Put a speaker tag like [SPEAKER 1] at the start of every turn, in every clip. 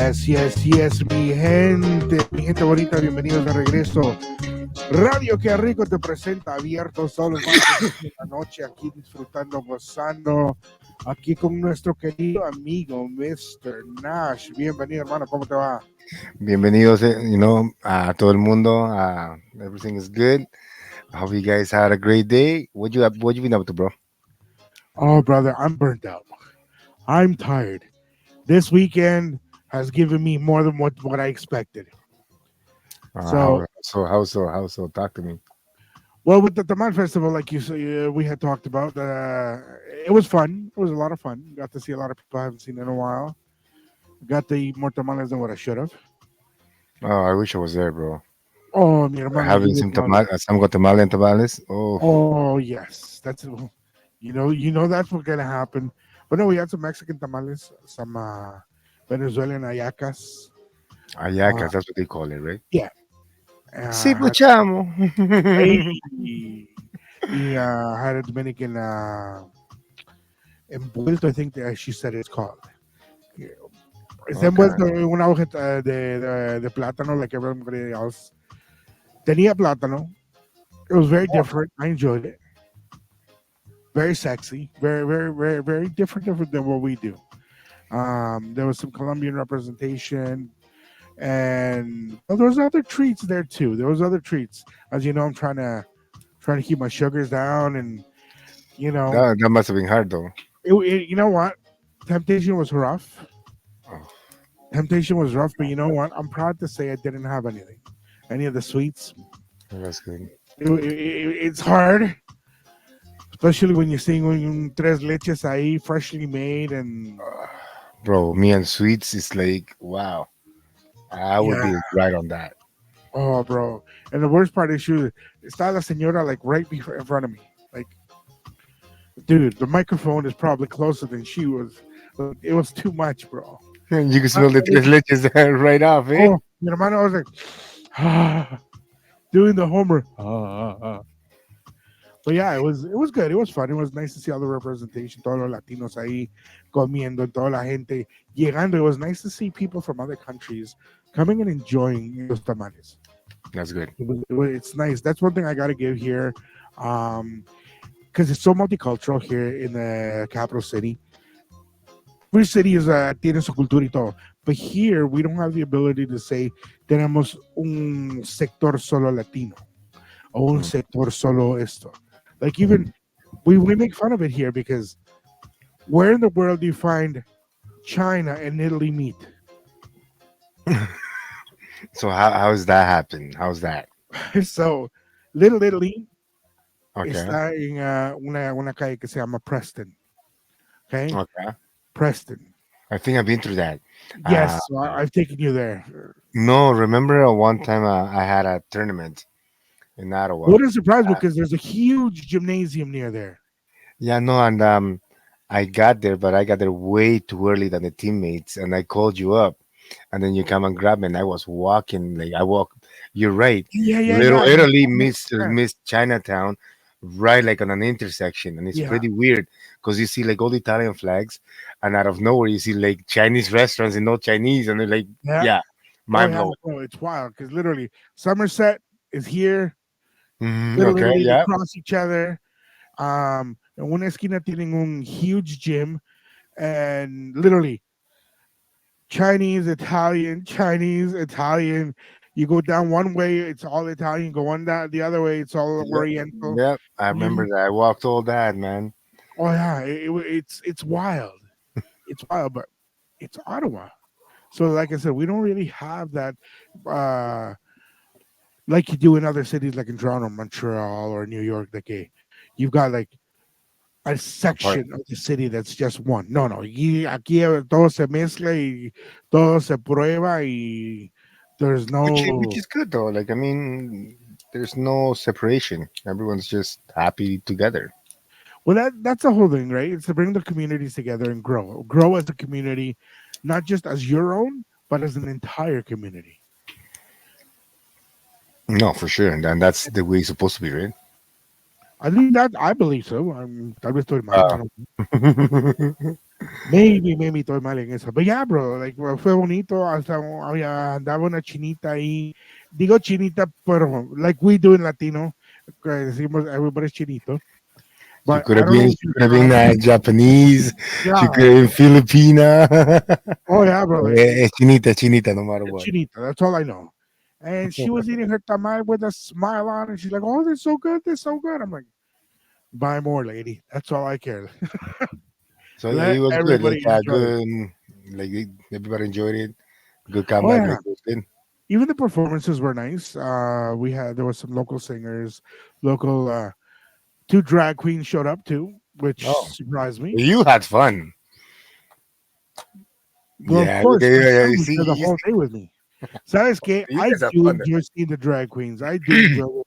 [SPEAKER 1] Yes, mi gente bonita, bienvenidos de regreso. Radio que a Rico te presenta Abiertos todos los martes de la noche, aquí disfrutando, gozando, aquí con nuestro querido amigo Mr. Nash. Bienvenido, hermano, ¿cómo te va?
[SPEAKER 2] Bienvenidos, a todo el mundo. Everything is good. I hope you guys had a great day. What you been up to, bro?
[SPEAKER 1] Oh, brother, I'm burnt out. I'm tired. This weekend has given me more than what I expected. So,
[SPEAKER 2] How so? Talk to me.
[SPEAKER 1] well, with the Tamal festival, like you say, we had talked about, it was fun. It was a lot of fun. Got to see a lot of people I haven't seen in a while. Got to eat more tamales than what I should have.
[SPEAKER 2] Oh, I wish I was there, bro.
[SPEAKER 1] Oh, mi hermano, you
[SPEAKER 2] Having
[SPEAKER 1] would
[SPEAKER 2] some
[SPEAKER 1] love it.
[SPEAKER 2] some Guatemalan tamales. Oh,
[SPEAKER 1] Oh, yes, that's that's what's gonna happen. But no, we had some Mexican tamales, some Venezuelan ayacas. Uh,
[SPEAKER 2] ayacas, that's what they call it, right?
[SPEAKER 1] yeah,
[SPEAKER 2] Sí, pues,
[SPEAKER 1] had
[SPEAKER 2] chamo.
[SPEAKER 1] had a Dominican envuelto. I think she said it's called. Yeah. Está
[SPEAKER 2] Okay,
[SPEAKER 1] envuelto en una hoja de plátano, like everybody else. Tenía plátano. It was very different. I enjoyed it. Very sexy. Very different than what we do. There was some Colombian representation, and well, there was other treats there too. There was other treats. As you know, I'm trying to keep my sugars down, and you know,
[SPEAKER 2] that must have been hard though.
[SPEAKER 1] you know what? Temptation was rough.
[SPEAKER 2] Oh,
[SPEAKER 1] Temptation was rough, but you know what? I'm proud to say I didn't have anything, any of the sweets.
[SPEAKER 2] that's good,
[SPEAKER 1] It's hard, especially when you're seeing un tres leches ahí freshly made, and
[SPEAKER 2] bro. Me and sweets is like wow. I would
[SPEAKER 1] yeah,
[SPEAKER 2] be right on that.
[SPEAKER 1] oh, bro. And the worst part is, she está la señora like right in front of me. Like, dude, the microphone is probably closer than she was. Like, it was too much, bro.
[SPEAKER 2] You can
[SPEAKER 1] Not
[SPEAKER 2] smell the tres
[SPEAKER 1] only-
[SPEAKER 2] leches right off, eh?
[SPEAKER 1] Oh, mi hermano, I was like, doing the Homer. But yeah, it was good. It was fun. It was nice to see all the representation, todos los latinos ahí comiendo, toda la gente llegando. It was nice to see people from other countries coming and enjoying los tamales.
[SPEAKER 2] That's good.
[SPEAKER 1] It's nice. That's one thing I got to give here, because it's so multicultural here in the capital city. Every city tiene su cultura y todo, but here we don't have the ability to say tenemos un sector solo latino o un
[SPEAKER 2] Mm.
[SPEAKER 1] sector solo esto. Like, even we make fun of it here because where in the world do you find China and Italy meet?
[SPEAKER 2] So how's that happen? How's that?
[SPEAKER 1] So Little Italy
[SPEAKER 2] Okay.
[SPEAKER 1] está en una calle que se llama Preston. Okay,
[SPEAKER 2] Okay.
[SPEAKER 1] Preston.
[SPEAKER 2] I think I've been through that.
[SPEAKER 1] Yes,
[SPEAKER 2] Uh,
[SPEAKER 1] so I've taken you there.
[SPEAKER 2] no, remember one time I had a tournament in
[SPEAKER 1] It
[SPEAKER 2] Ottawa.
[SPEAKER 1] wouldn't surprise me because there's a huge gymnasium near there.
[SPEAKER 2] Yeah, no, and I got there, but I got there way too early than the teammates, and I called you up, and then you come and grab me, and I was walking like I walk. You're right.
[SPEAKER 1] Yeah.
[SPEAKER 2] Little Italy
[SPEAKER 1] Yeah.
[SPEAKER 2] missed Chinatown, right like on an intersection, and it's
[SPEAKER 1] Yeah.
[SPEAKER 2] pretty weird because you see like all the Italian flags, and out of nowhere you see like Chinese restaurants and no Chinese, and they're like,
[SPEAKER 1] Yeah.
[SPEAKER 2] yeah,
[SPEAKER 1] Oh
[SPEAKER 2] mind
[SPEAKER 1] yeah.
[SPEAKER 2] blowing.
[SPEAKER 1] Oh, it's wild because literally Somerset is here. Little
[SPEAKER 2] Okay,
[SPEAKER 1] Italy, they
[SPEAKER 2] yeah.
[SPEAKER 1] cross each other. En una esquina tienen un huge gym, and literally Chinese, Italian. You go down one way, it's all Italian. Go on down the other way, it's all
[SPEAKER 2] Yep.
[SPEAKER 1] Oriental.
[SPEAKER 2] Yep. I remember that. I walked all that, man.
[SPEAKER 1] Oh yeah, it's wild. It's wild, but it's Ottawa. So like I said, we don't really have that uh like you do in other cities like in Toronto, Montreal, or New York. Like you've got like a
[SPEAKER 2] Apart.
[SPEAKER 1] section of the city that's just one. No, aquí todo se mezcla y todo se prueba y there's
[SPEAKER 2] Which
[SPEAKER 1] no.
[SPEAKER 2] is good though. Like I mean, there's no separation. Everyone's just happy together.
[SPEAKER 1] Well, that's the whole thing, right? It's to bring the communities together and grow as a community, not just as your own, but as an entire community.
[SPEAKER 2] No, for sure, and that's the way it's supposed to be, right?
[SPEAKER 1] I think that I believe so. Tal vez estoy mal. I don't know. maybe estoy mal en eso. But yeah, bro, like, well, fue bonito. Hasta había, andaba una chinita ahí. Digo chinita, pero like we do in Latino, que decimos everybody's chinito.
[SPEAKER 2] She
[SPEAKER 1] But
[SPEAKER 2] could
[SPEAKER 1] I
[SPEAKER 2] have
[SPEAKER 1] don't know
[SPEAKER 2] been,
[SPEAKER 1] if
[SPEAKER 2] she
[SPEAKER 1] you
[SPEAKER 2] could have
[SPEAKER 1] saw.
[SPEAKER 2] been Japanese. She
[SPEAKER 1] Yeah.
[SPEAKER 2] could have been Filipina.
[SPEAKER 1] Oh yeah, bro. Like
[SPEAKER 2] Chinita, chinita, no matter what.
[SPEAKER 1] chinita. That's all I know. And she was eating her tamal with a smile on, and she's like, "Oh, they're so good. They're so good." I'm like, "Buy more, lady. That's all I care.
[SPEAKER 2] So
[SPEAKER 1] Let
[SPEAKER 2] it was good, like
[SPEAKER 1] everybody enjoy it."
[SPEAKER 2] good, like everybody enjoyed it. Good
[SPEAKER 1] Oh
[SPEAKER 2] comeback,
[SPEAKER 1] yeah.
[SPEAKER 2] like it was good.
[SPEAKER 1] Even the performances were nice. We had there was some local singers, local two drag queens showed up too, which
[SPEAKER 2] Oh,
[SPEAKER 1] surprised me.
[SPEAKER 2] you had fun.
[SPEAKER 1] Well, of
[SPEAKER 2] Yeah,
[SPEAKER 1] course, my
[SPEAKER 2] yeah, you
[SPEAKER 1] son was
[SPEAKER 2] see,
[SPEAKER 1] there the whole day with me. Sabes que
[SPEAKER 2] you
[SPEAKER 1] I
[SPEAKER 2] guys have
[SPEAKER 1] do
[SPEAKER 2] fun
[SPEAKER 1] enjoy seeing the drag queens. I do
[SPEAKER 2] there.
[SPEAKER 1] enjoy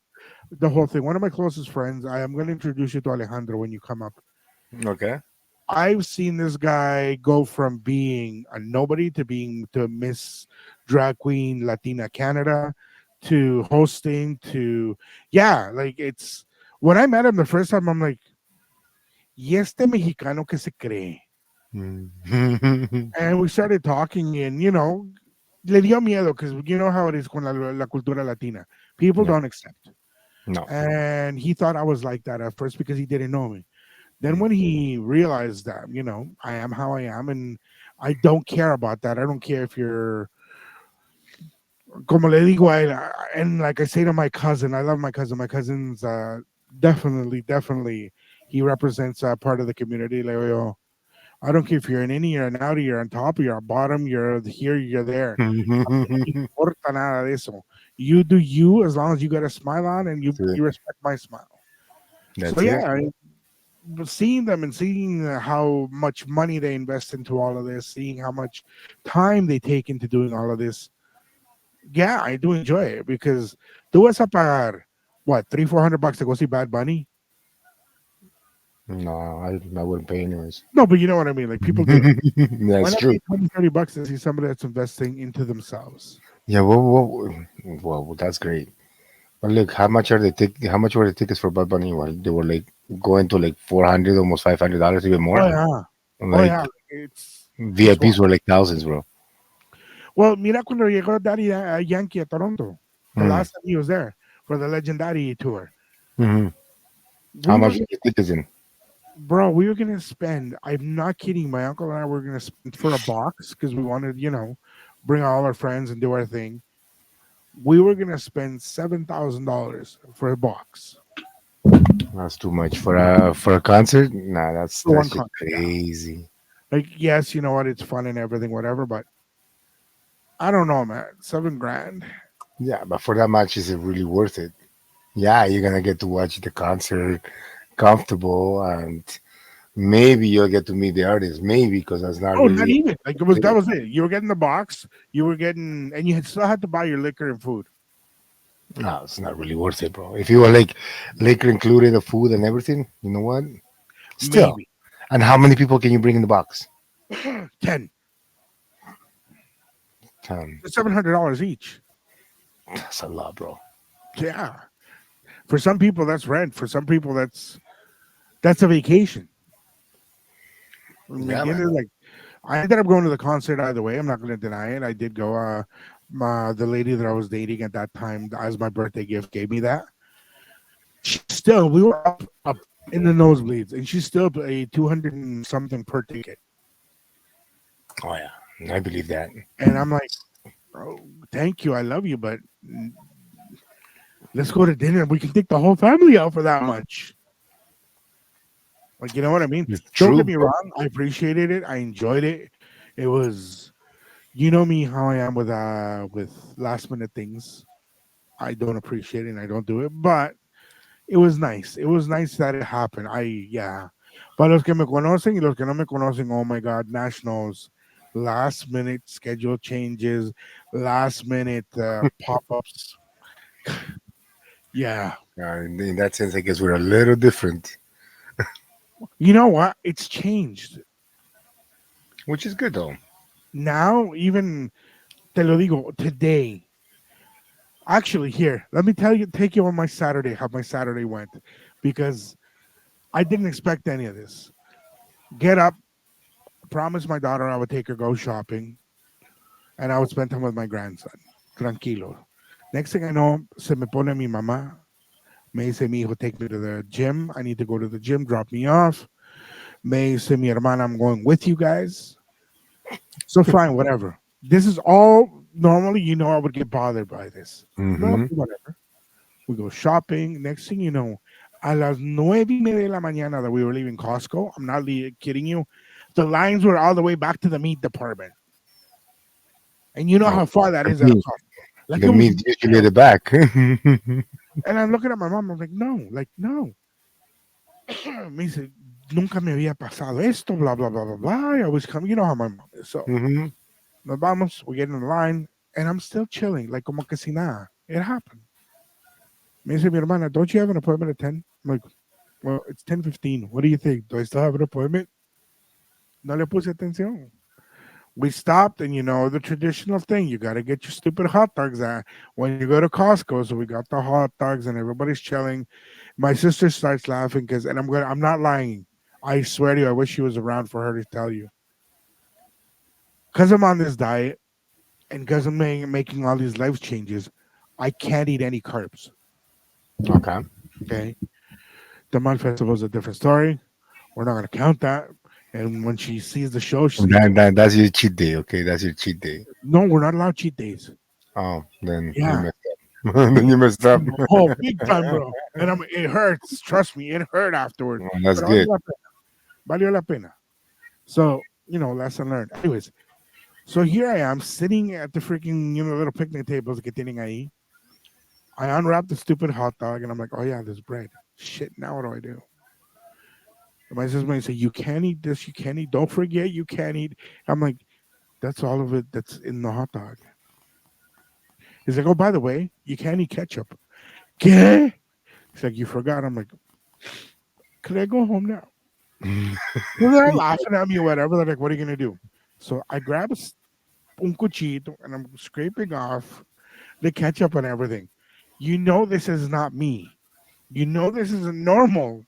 [SPEAKER 1] the whole thing. One of my closest friends, I am going to introduce you to Alejandro when you come up.
[SPEAKER 2] Okay.
[SPEAKER 1] I've seen this guy go from being a nobody to being to Miss Drag Queen Latina Canada to hosting to yeah, like it's when I met him the first time, I'm like, y este mexicano que se cree.
[SPEAKER 2] Mm.
[SPEAKER 1] And we started talking, and le dio miedo because you know how it is con la cultura latina. People
[SPEAKER 2] Yeah.
[SPEAKER 1] don't accept.
[SPEAKER 2] No.
[SPEAKER 1] And he thought I was like that at first because he didn't know me. Then when he realized that, I am how I am and I don't care about that. I don't care if you're como le digo a él, and like I say to my cousin, I love my cousin. My cousin's definitely he represents part of the community. Le digo yo, I don't care if you're an innie, you're an outie, you're on top, you're on bottom, you're here, you're there. No me importa nada de eso. You do you as long as you got a smile on and
[SPEAKER 2] That's it.
[SPEAKER 1] you respect my smile. So
[SPEAKER 2] That's it.
[SPEAKER 1] yeah, seeing them and seeing how much money they invest into all of this, seeing how much time they take into doing all of this, yeah, I do enjoy it because tú vas a pagar what 300-400 bucks to go see Bad Bunny.
[SPEAKER 2] No, I wouldn't pay anyways.
[SPEAKER 1] No, but you know what I mean. Like people do it. Why
[SPEAKER 2] That's
[SPEAKER 1] not
[SPEAKER 2] true.
[SPEAKER 1] pay 20-30 bucks to see somebody that's investing into themselves?
[SPEAKER 2] Yeah, well, that's great. But look, how much were the tickets for Bad Bunny? Well, they were like going to like 400, almost $500, even
[SPEAKER 1] Oh
[SPEAKER 2] more.
[SPEAKER 1] yeah, oh
[SPEAKER 2] Like
[SPEAKER 1] yeah. It's wild.
[SPEAKER 2] VIPs were like thousands, bro.
[SPEAKER 1] Well, mira cuando llegó Daddy Yankee a Toronto, the
[SPEAKER 2] Mm.
[SPEAKER 1] last time he was there for the Legendary tour,
[SPEAKER 2] Hmm. How
[SPEAKER 1] we were
[SPEAKER 2] much were the tickets in?
[SPEAKER 1] bro, we were gonna spend. I'm not kidding. My uncle and I were gonna spend for a box because we wanted, bring all our friends and do our thing. We were gonna spend $7,000 for a box
[SPEAKER 2] That's too much for a concert. Nah,
[SPEAKER 1] for
[SPEAKER 2] that's
[SPEAKER 1] one
[SPEAKER 2] just
[SPEAKER 1] concert. Yeah,
[SPEAKER 2] crazy.
[SPEAKER 1] like yes, you know what? It's fun and everything, whatever. But I don't know, man. 7 grand.
[SPEAKER 2] Yeah, but for that much, is it really worth it? Yeah, you're gonna get to watch the concert comfortable, and maybe you'll get to meet the artist. Maybe because that's not
[SPEAKER 1] Oh, not
[SPEAKER 2] really.
[SPEAKER 1] even like that was it. You were getting the box. You were getting, and you still had to buy your liquor and food.
[SPEAKER 2] No, it's not really worth it, bro. If you were like liquor included, the food and everything, you know what? Still,
[SPEAKER 1] Maybe
[SPEAKER 2] and how many people can you bring in the box?
[SPEAKER 1] 10.
[SPEAKER 2] Um,
[SPEAKER 1] $700 each.
[SPEAKER 2] that's a lot, bro.
[SPEAKER 1] Yeah. For some people, that's rent. For some people, that's a vacation. ¿Me
[SPEAKER 2] Yeah, man.
[SPEAKER 1] entiendes? Like I ended up going to the concert either way. I'm not going to deny it. I did go. The lady that I was dating at that time, as my birthday gift, gave me that. Still, we were up in the nosebleeds, and she still paid 200 and something per ticket.
[SPEAKER 2] Oh yeah, I believe that.
[SPEAKER 1] And I'm like, oh, thank you, I love you, but let's go to dinner. We can take the whole family out for that much. Like, you know what I mean?
[SPEAKER 2] It's
[SPEAKER 1] Don't
[SPEAKER 2] true,
[SPEAKER 1] get me
[SPEAKER 2] bro.
[SPEAKER 1] wrong. I appreciated it. I enjoyed it. It was, you know me, how I am with last minute things. I don't appreciate it and I don't do it, but it was nice. It was nice that it happened. Yeah. Para los que me conocen y los que no me conocen, oh my God, Nationals, last minute schedule changes, last minute pop ups. Yeah.
[SPEAKER 2] In that sense, I guess we're a little different,
[SPEAKER 1] You know what? It's changed.
[SPEAKER 2] which is good though.
[SPEAKER 1] Now, even te lo digo, today, actually, here, let me take you on my Saturday, how my Saturday went, because I didn't expect any of this. Get up, Promised my daughter I would take her go shopping and I would spend time with my grandson. Tranquilo. Next thing I know, se me pone mi mamá. Me dice mi hijo, take me to the gym. I need to go to the gym, drop me off. Me dice mi hermana, I'm going with you guys. So fine, whatever. This is all normally, I would get bothered by this. But okay,
[SPEAKER 2] Mm-hmm.
[SPEAKER 1] whatever. We go shopping. Next thing you know, a las 9:30 de la mañana that we were leaving Costco, I'm not kidding you, the lines were all the way back to the meat department. And you know
[SPEAKER 2] Oh,
[SPEAKER 1] how far that
[SPEAKER 2] the
[SPEAKER 1] is out of
[SPEAKER 2] meat,
[SPEAKER 1] Costco. Like
[SPEAKER 2] the
[SPEAKER 1] it was
[SPEAKER 2] meat usually at
[SPEAKER 1] miles.
[SPEAKER 2] the back.
[SPEAKER 1] And I'm looking at my mom, I'm like, no, no. Me dice, nunca me había pasado esto, blah, blah, blah, blah, blah. I always come, you know how my mom is. So,
[SPEAKER 2] Mm-hmm.
[SPEAKER 1] nos vamos, we get in the line, and I'm still chilling, like como que si nada. It happened. Me dice mi hermana, don't you have an appointment at 10? I'm like, well, it's 10:15. What do you think? Do I still have an appointment? No le puse atención. We stopped, and the traditional thing, you got to get your stupid hot dogs when you go to Costco. So we got the hot dogs, and everybody's chilling. My sister starts laughing and I'm not lying. I swear to you, I wish she was around for her to tell you. Because I'm on this diet and because I'm making all these life changes, I can't eat any carbs.
[SPEAKER 2] Okay.
[SPEAKER 1] Okay. The Tamal Festival is a different story. We're not going to count that. And when she sees the show, she's
[SPEAKER 2] And
[SPEAKER 1] going to,
[SPEAKER 2] that's your cheat day. Okay, that's your cheat day.
[SPEAKER 1] no, we're not allowed cheat days.
[SPEAKER 2] Oh, then you
[SPEAKER 1] Yeah.
[SPEAKER 2] messed up. Then you messed up.
[SPEAKER 1] Oh, big time, bro. And it hurts. Trust me, it hurt afterward.
[SPEAKER 2] Well, that's
[SPEAKER 1] But valió
[SPEAKER 2] good.
[SPEAKER 1] la pena. Valió la pena. So, lesson learned. Anyways, so here I am sitting at the freaking, little picnic tables que tienen ahí. I unwrap the stupid hot dog and I'm like, oh yeah, there's bread. Shit, now what do I do? And my sister might say, you can't eat this, you can't eat. Don't forget, you can't eat. I'm like, that's all of it that's in the hot dog. He's like, oh, by the way, you can't eat ketchup. ¿Qué? He's like, you forgot. I'm like, could I go home now? So they're laughing at me or whatever. They're like, what are you going to do? So I grab un cuchito and I'm scraping off the ketchup and everything. This is not me. This isn't normal.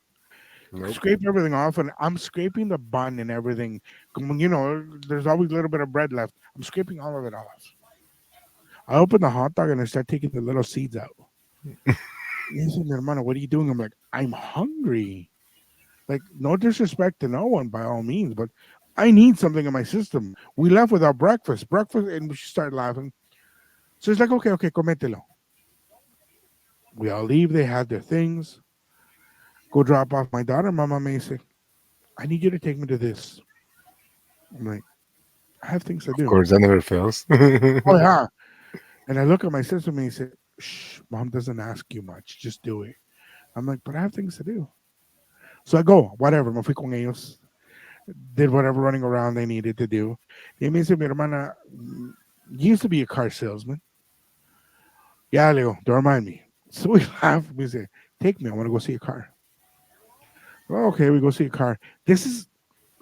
[SPEAKER 2] Nope.
[SPEAKER 1] Scrape everything off, and I'm scraping the bun and everything. There's always a little bit of bread left. I'm scraping all of it off. I open the hot dog and I start taking the little seeds out. He said, hermano, what are you doing? I'm like, I'm hungry. Like, no disrespect to no one by all means, but I need something in my system. We left without breakfast. And she started laughing. So it's like, okay, comételo. We all leave. They had their things. Go drop off my daughter. Mama may say, I need you to take me to this. I'm like, I have things to
[SPEAKER 2] Of
[SPEAKER 1] do.
[SPEAKER 2] course, that never fails.
[SPEAKER 1] Oh, yeah. And I look at my sister and he said, shh, mom doesn't ask you much. Just do it. I'm like, but I have things to do. So I go, whatever. Me fui con ellos. Did whatever running around they needed to do. Y me dice mi hermana, you used to be a car salesman. Yeah, Leo, don't remind me. So we laugh. We say, take me. I want to go see a car. Oh, okay, we go see a car. This is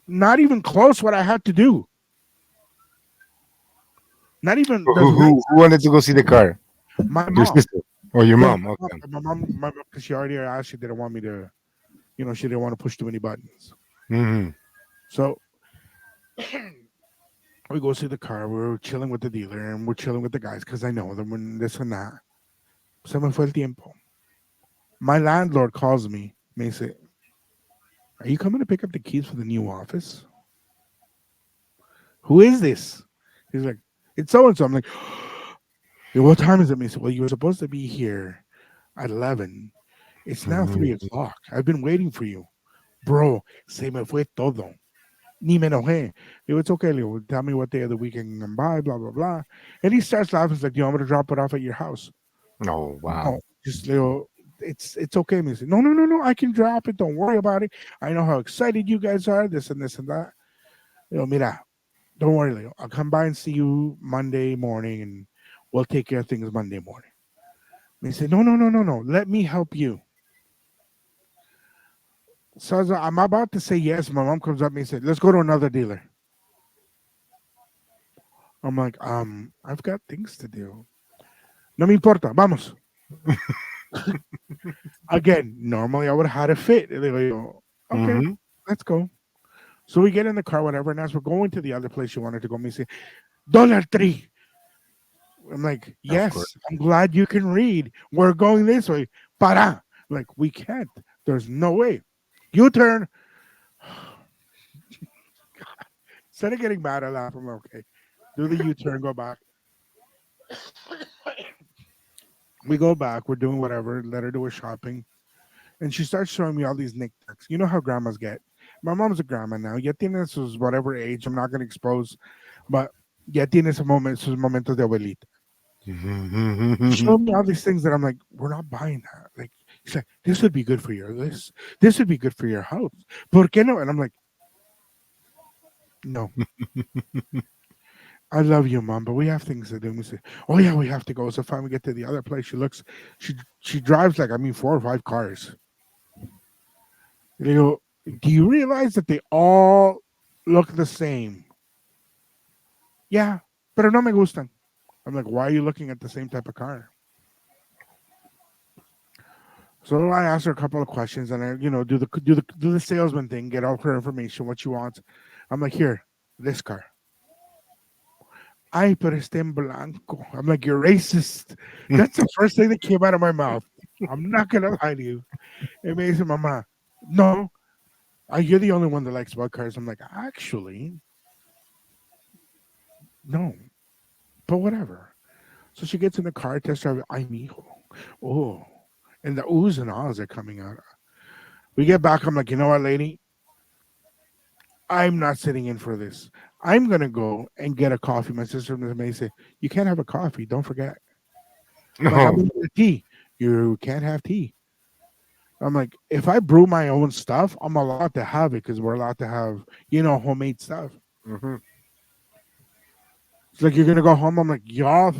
[SPEAKER 1] not even close what I had to do. Not even
[SPEAKER 2] who,
[SPEAKER 1] does
[SPEAKER 2] who, who wanted to go see the car?
[SPEAKER 1] my
[SPEAKER 2] Your
[SPEAKER 1] mom.
[SPEAKER 2] sister or your
[SPEAKER 1] Yeah,
[SPEAKER 2] mom? Okay.
[SPEAKER 1] my mom, because she already asked, she didn't want me to, she didn't want to push too many buttons.
[SPEAKER 2] Mm-hmm.
[SPEAKER 1] So we go see the car. We're chilling with the dealer and we're chilling with the guys because I know them and this and that. Se me fue el tiempo. My landlord calls me. Me say, are you coming to pick up the keys for the new office? Who is this? He's like, it's so and so. I'm like, what time is it? Me say, well, you were supposed to be here at 11. It's now 3 o'clock. I've been waiting for you. Bro, se me fue todo. Ni me enojé. Leo, it's okay, Leo. Tell me what day of the week I can come by, blah, blah, blah. And he starts laughing. He's like, I'm going to drop it off at your house.
[SPEAKER 2] Oh wow.
[SPEAKER 1] No, just Leo, it's okay. Me say, no, no, no, no. I can drop it. Don't worry about it. I know how excited you guys are, this and this and that. Mira, don't worry, Leo. I'll come by and see you Monday morning and we'll take care of things Monday morning. They say, no, no, no, no, no. Let me help you. So I'm about to say yes. My mom comes up and said, let's go to another dealer. I'm like, I've got things to do. No me importa, vamos. Again, normally I would have had a fit. And they go, okay,
[SPEAKER 2] Mm-hmm.
[SPEAKER 1] let's go. So we get in the car, whatever, and as we're going to the other place she wanted to go, me say, Dollar Tree. I'm like,
[SPEAKER 2] Of course.
[SPEAKER 1] yes, I'm glad you can read. We're going this way. Para. Like, we can't. There's no way. U turn. Instead of getting mad, I laugh. I'm like, okay. Do the U turn, go back. We go back. We're doing whatever. Let her do her shopping. And she starts showing me all these knickknacks. You know how grandmas get. My mom's a grandma now. Ya tienes sus whatever age. I'm not going to expose. But ya tienes a moment, sus momentos de abuelita. She showed me all these things that I'm like, we're not buying that. Like, she's like, this would be good for your this. This would be good for your house. ¿Por qué no? And I'm like, no, I love you, mom, but we have things to do. And we say, oh yeah, we have to go. So finally we get to the other place. She looks, she drives like I mean 4 or 5 cars. And you go, do you realize that they all look the same? Yeah, pero no me gustan. I'm like, why are you looking at the same type of car? So I asked her a couple of questions, and I, do the salesman thing, get all her information, what she wants. I'm like, here, this car. Ay, pero está en blanco. I'm like, you're racist. That's the first thing that came out of my mouth. I'm not gonna lie to you. It makes mama. No, you're the only one that likes about cars. I'm like, actually, no, but whatever. So she gets in the car, test drive. Ay, mijo. Oh, and the oohs and ahs are coming out. We get back. I'm like, you know what, lady? I'm not sitting in for this. I'm gonna go and get a coffee. My sister may say, you can't have a coffee. Don't forget. I'm like, I'm
[SPEAKER 2] No.
[SPEAKER 1] gonna get a tea. You can't have tea. I'm like, if I brew my own stuff, I'm allowed to have it because we're allowed to have, homemade stuff.
[SPEAKER 2] Mhm.
[SPEAKER 1] It's like you're gonna go home. I'm like, y'all,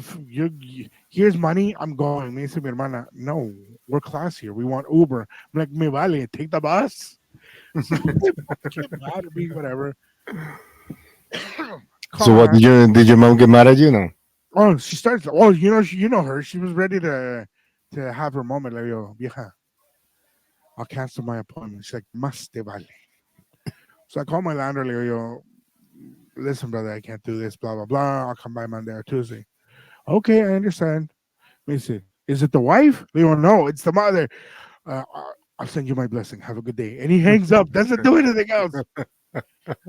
[SPEAKER 1] here's money. I'm going. Me dice mi hermana, no, we're class here. We want Uber. I'm like, me vale, take the bus. So get mad at me, whatever.
[SPEAKER 2] So what
[SPEAKER 1] Car.
[SPEAKER 2] did your mom get mad at you? No.
[SPEAKER 1] Oh, she starts. Oh, you know her. She was ready to have her moment. Like, yo, vieja, I'll cancel my appointment. She's like, más te vale. So I call my landlord. Like, yo, listen, brother, I can't do this. Blah blah blah. I'll come by Monday or Tuesday. Okay, I understand. Let me see. Is it the wife? They go, no, it's the mother. I'll send you my blessing. Have a good day. And he hangs up. Doesn't do anything else.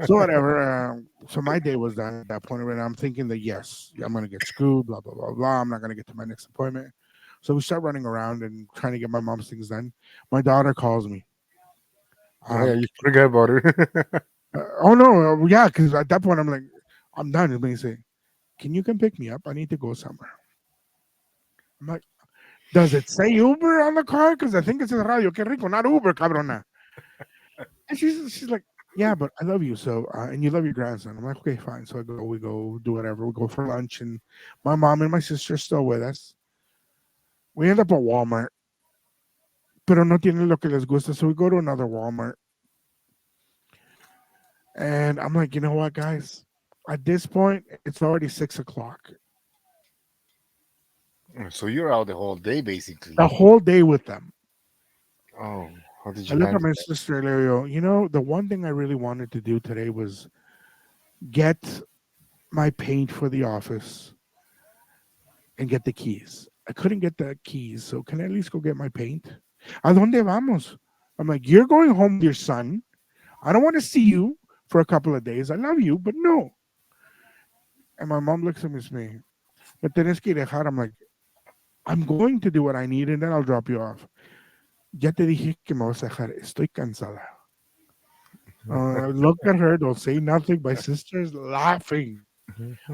[SPEAKER 1] So whatever. So my day was done at that point. And I'm thinking that yes, I'm gonna get screwed. Blah blah blah blah. I'm not gonna get to my next appointment. So we start running around and trying to get my mom's things done. My daughter calls me.
[SPEAKER 2] Oh yeah,
[SPEAKER 1] Um,
[SPEAKER 2] you forgot about her.
[SPEAKER 1] oh no, yeah, because at that point I'm like, I'm done. And they say, can you come pick me up? I need to go somewhere. I'm like, does it say Uber on the car? Because I think it says radio. Que rico, not Uber, cabrona. And she's like, yeah, but I love you so, and you love your grandson. I'm like, okay, fine. So we go do whatever. We go for lunch, and my mom and my sister are still with us. We end up at Walmart, pero no tienen lo que les gusta, so we go to another Walmart. And I'm like, you know what, guys? At this point, it's already 6 o'clock.
[SPEAKER 2] So you're out the whole day basically.
[SPEAKER 1] The whole day with them.
[SPEAKER 2] Oh, how did
[SPEAKER 1] I
[SPEAKER 2] you
[SPEAKER 1] look at
[SPEAKER 2] manage
[SPEAKER 1] my
[SPEAKER 2] that?
[SPEAKER 1] sister and I go, the one thing I really wanted to do today was get my paint for the office and get the keys. I couldn't get the keys, so can I at least go get my paint? ¿A dónde vamos? I'm like, you're going home with your son. I don't want to see you for a couple of days. I love you, but no. And my mom looks at me and says, me tienes que dejar. I'm like, I'm going to do what I need and then I'll drop you off. Ya te dije que me vas a dejar. Estoy cansada. Look at her. Don't say nothing. My sister's laughing.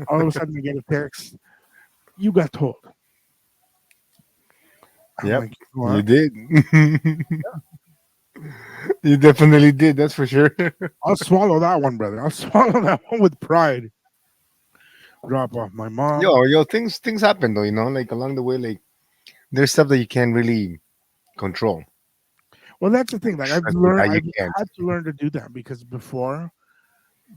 [SPEAKER 1] All of a sudden, I get a text. You got told. I'm
[SPEAKER 2] Yep,
[SPEAKER 1] like, you know
[SPEAKER 2] you
[SPEAKER 1] what?
[SPEAKER 2] did. You definitely did. That's for sure.
[SPEAKER 1] I'll swallow that one, brother. I'll swallow that one with pride. Drop off my mom.
[SPEAKER 2] Yo, things happen though. Like along the way, like there's stuff that you can't really control.
[SPEAKER 1] Well, that's the thing. Like
[SPEAKER 2] Trust me, how you
[SPEAKER 1] I've
[SPEAKER 2] can't.
[SPEAKER 1] had to learn to do that because before,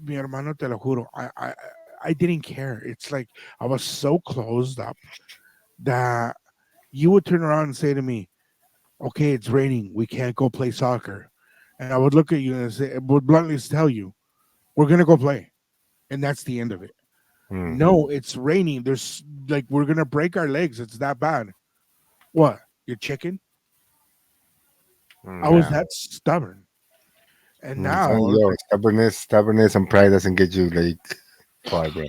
[SPEAKER 1] mi hermano te lo juro, I didn't care. It's like I was so closed up that you would turn around and say to me, "Okay, it's raining. We can't go play soccer," and I would look at you and say, would bluntly tell you. We're gonna go play, and that's the end of it.
[SPEAKER 2] Mm,
[SPEAKER 1] No, it's raining. There's like we're gonna break our legs. It's that bad. What? You're chicken? I was
[SPEAKER 2] yeah.
[SPEAKER 1] that stubborn, and now I
[SPEAKER 2] And
[SPEAKER 1] was
[SPEAKER 2] yo,
[SPEAKER 1] like,
[SPEAKER 2] stubbornness, and pride doesn't get you like far, bro.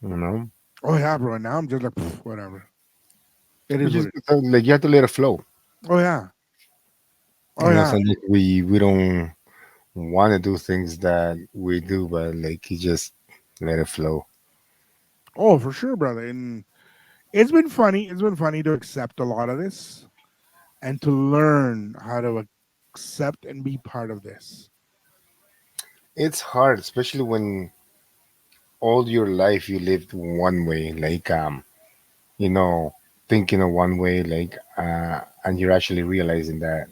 [SPEAKER 2] You know,
[SPEAKER 1] oh yeah, bro. And now I'm just like, "Pff, whatever. It
[SPEAKER 2] we
[SPEAKER 1] is what
[SPEAKER 2] just
[SPEAKER 1] it.
[SPEAKER 2] like you have to let it flow.
[SPEAKER 1] Oh yeah, oh
[SPEAKER 2] You know,
[SPEAKER 1] yeah.
[SPEAKER 2] sometimes we don't want to do things that we do, but like you just let it flow.
[SPEAKER 1] Oh, for sure, brother. And it's been funny. It's been funny to accept a lot of this and to learn how to accept and be part of this.
[SPEAKER 2] It's hard, especially when all your life you lived one way, like you know, thinking of one way, like and you're actually realizing that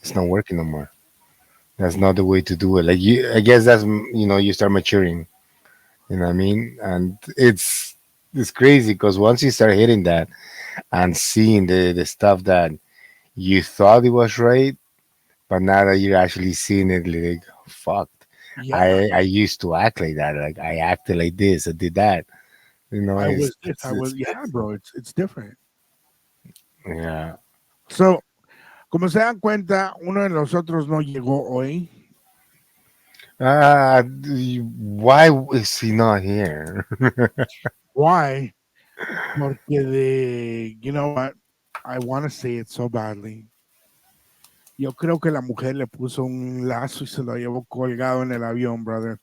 [SPEAKER 2] it's not working no more. That's not the way to do it. Like you, I guess that's you start maturing. You know what I mean? And it's crazy because once you start hitting that and seeing the stuff that you thought it was right, but now that you're actually seeing it, like fuck,
[SPEAKER 1] Yeah,
[SPEAKER 2] I used to act like that. Like I acted like this, I did that. You know,
[SPEAKER 1] I
[SPEAKER 2] it's
[SPEAKER 1] was this.
[SPEAKER 2] it's,
[SPEAKER 1] I was
[SPEAKER 2] it's
[SPEAKER 1] yeah, bro. It's different.
[SPEAKER 2] yeah.
[SPEAKER 1] So, como se dan cuenta, uno de nosotros no llegó hoy.
[SPEAKER 2] Why is he not here?
[SPEAKER 1] Why? Porque de, you know what? I want to say it so badly. Yo creo que la mujer le puso un lazo y se lo llevó colgado en el avión, brother.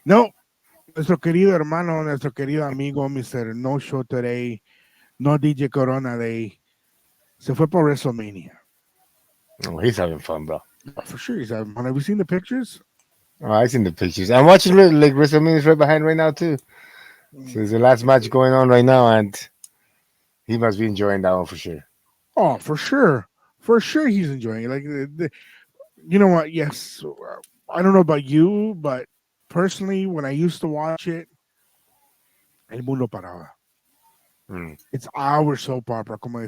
[SPEAKER 1] No, nuestro querido hermano, nuestro querido amigo, Mr. No Show Today, no DJ Corona Day, se fue por WrestleMania.
[SPEAKER 2] Oh, he's having fun, bro.
[SPEAKER 1] Oh, for sure, he's having fun. Have you seen the pictures?
[SPEAKER 2] Oh, I seen the pictures. I'm watching like WrestleMania is right behind right now too. So
[SPEAKER 1] Mm.
[SPEAKER 2] there's the last match going on right now, and he must be enjoying that one for sure.
[SPEAKER 1] Oh, for sure. For sure, he's enjoying it. Like, you know what? Yes. I don't know about you, but personally, when I used to watch it, el mundo paraba.
[SPEAKER 2] Mm.
[SPEAKER 1] It's our soap opera, como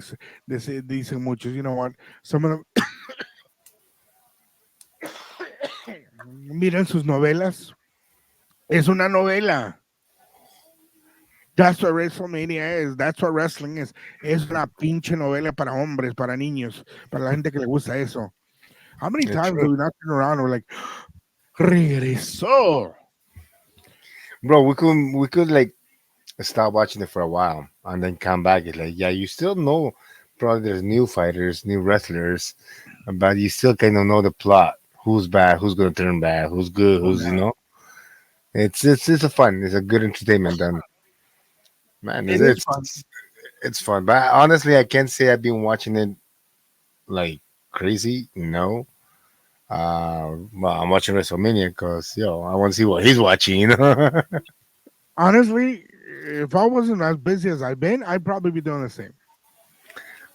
[SPEAKER 1] dicen muchos. You know what? Some of them miran sus novelas. Es una novela. That's what WrestleMania is. That's what wrestling is. Es una pinche novela para hombres, para niños, para la gente que le gusta eso. How many
[SPEAKER 2] It's
[SPEAKER 1] times
[SPEAKER 2] true,
[SPEAKER 1] do we not turn around and we're like, regresó?
[SPEAKER 2] bro. We could like stop watching it for a while and then come back. It's like, yeah, you still know probably there's new fighters, new wrestlers, but you still kind of know the plot. Who's bad? Who's gonna turn bad? Who's good?
[SPEAKER 1] Oh,
[SPEAKER 2] Who's
[SPEAKER 1] yeah.
[SPEAKER 2] It's a fun. It's a good entertainment. And man,
[SPEAKER 1] It is fun.
[SPEAKER 2] it's fun. But honestly, I can't say I've been watching it like crazy. No. Well, I'm watching WrestleMania because I want to see what he's watching. You know.
[SPEAKER 1] Honestly, if I wasn't as busy as I've been, I'd probably be doing the same.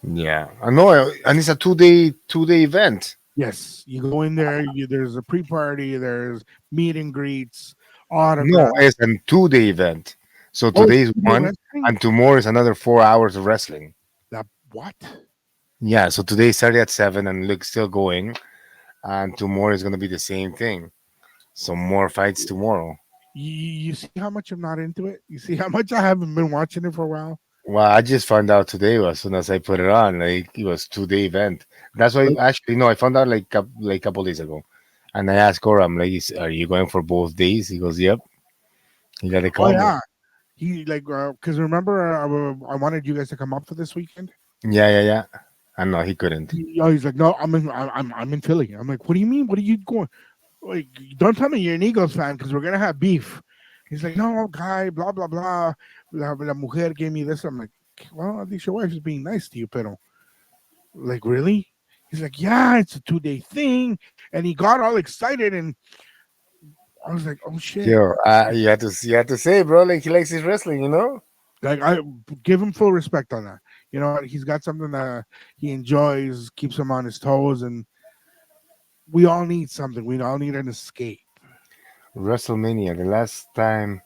[SPEAKER 2] Yeah, I know, and it's a two day event.
[SPEAKER 1] Yes, you go in there, there's a pre party, there's meet and greets,
[SPEAKER 2] No,
[SPEAKER 1] autograph.
[SPEAKER 2] it's a 2 day event. So
[SPEAKER 1] Oh, it's
[SPEAKER 2] today's
[SPEAKER 1] two-day
[SPEAKER 2] one,
[SPEAKER 1] wrestling?
[SPEAKER 2] and tomorrow is another 4 hours of wrestling.
[SPEAKER 1] That what?
[SPEAKER 2] Yeah, so today started at 7 and look still going, and tomorrow is gonna be the same thing. So more fights tomorrow.
[SPEAKER 1] You see how much I'm not into it? You see how much I haven't been watching it for a while?
[SPEAKER 2] Well, I just found out today as soon as I put it on, like it was 2 day event. That's why actually no, I found out like like couple days ago, and I asked Cora, I'm like, "Are you going for both days?" He goes, "Yep." You got a
[SPEAKER 1] Oh
[SPEAKER 2] combo.
[SPEAKER 1] yeah, he like because remember I wanted you guys to come up for this weekend.
[SPEAKER 2] Yeah, yeah, yeah. I know he couldn't.
[SPEAKER 1] He's like, no, I'm in Philly. I'm like, what do you mean? What are you going? Like, don't tell me you're an Eagles fan because we're gonna have beef. He's like, no, guy, blah blah blah. La mujer gave me this. I'm like, well, at least your wife is being nice to you, pero like, really? He's like, yeah, it's a 2 day thing, and he got all excited, and I was like, oh shit.
[SPEAKER 2] Yo, you had to say, bro, like he likes his wrestling, you know.
[SPEAKER 1] Like, I give him full respect on that. You know what? He's got something that he enjoys, keeps him on his toes, and we all need something. We all need an escape.
[SPEAKER 2] WrestleMania, the last time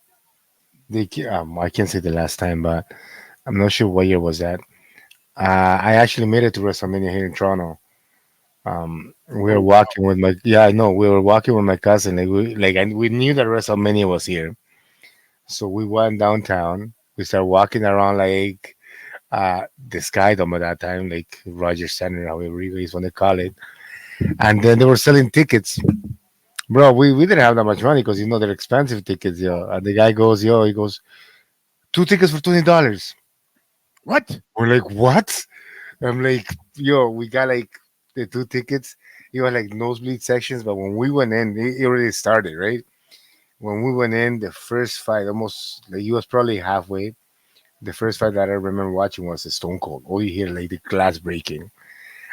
[SPEAKER 2] I can't say the last time, but I'm not sure what year was that. I actually made it to WrestleMania here in Toronto. We were walking with my yeah, I know. We were walking with my cousin. And we knew that WrestleMania was here, so we went downtown. We started walking around like the Skydome at that time, like Roger Center, however you guys want to call it. And then they were selling tickets. Bro, we didn't have that much money because they're expensive tickets, yo. And the guy goes, yo, he goes, two tickets for $20.
[SPEAKER 1] What?
[SPEAKER 2] We're like, what? I'm like, yo, we got like the two tickets. It was like nosebleed sections, but when we went in, it already started, right? When we went in, the first fight, almost like he was probably halfway. The first fight that I remember watching was a Stone Cold. All you hear like the glass breaking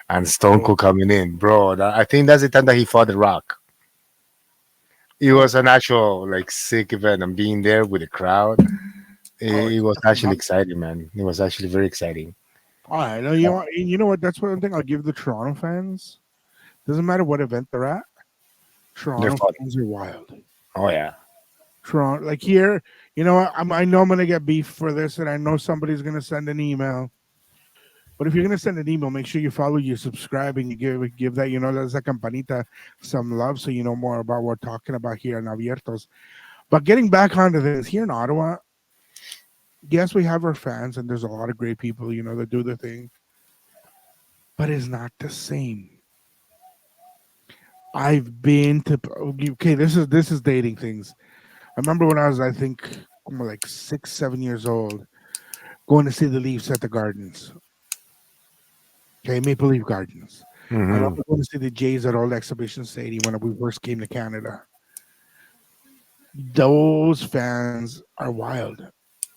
[SPEAKER 2] and Stone
[SPEAKER 1] Oh,
[SPEAKER 2] Cold coming in, bro. I think that's the time that he fought The Rock. It
[SPEAKER 1] oh,
[SPEAKER 2] was an actual like sick event, and being there with the crowd,
[SPEAKER 1] oh,
[SPEAKER 2] it
[SPEAKER 1] it's
[SPEAKER 2] was
[SPEAKER 1] definitely
[SPEAKER 2] actually
[SPEAKER 1] not.
[SPEAKER 2] exciting, man. It was actually very exciting.
[SPEAKER 1] All right, you know what? That's one thing I'll give the Toronto fans. Doesn't matter what event they're at.
[SPEAKER 2] They're
[SPEAKER 1] Toronto
[SPEAKER 2] fun.
[SPEAKER 1] fans are wild.
[SPEAKER 2] Oh yeah.
[SPEAKER 1] Toronto, like here, what? I know I'm gonna get beef for this, and I know somebody's gonna send an email. But if you're gonna send an email, make sure you follow, you subscribe, and you give that that's a campanita some love, so you know more about what we're talking about here in Abiertos. But getting back onto this, here in Ottawa, yes, we have our fans, and there's a lot of great people, that do their thing, but it's not the same. I've been to okay. This is dating things. I remember when I was, I think, like 6, 7 years old, going to see the Leafs at the Gardens. Okay, Maple Leaf Gardens. I
[SPEAKER 2] Hmm.
[SPEAKER 1] remember going to see the Jays at Old Exhibition Stadium when we first came to Canada. Those fans are wild.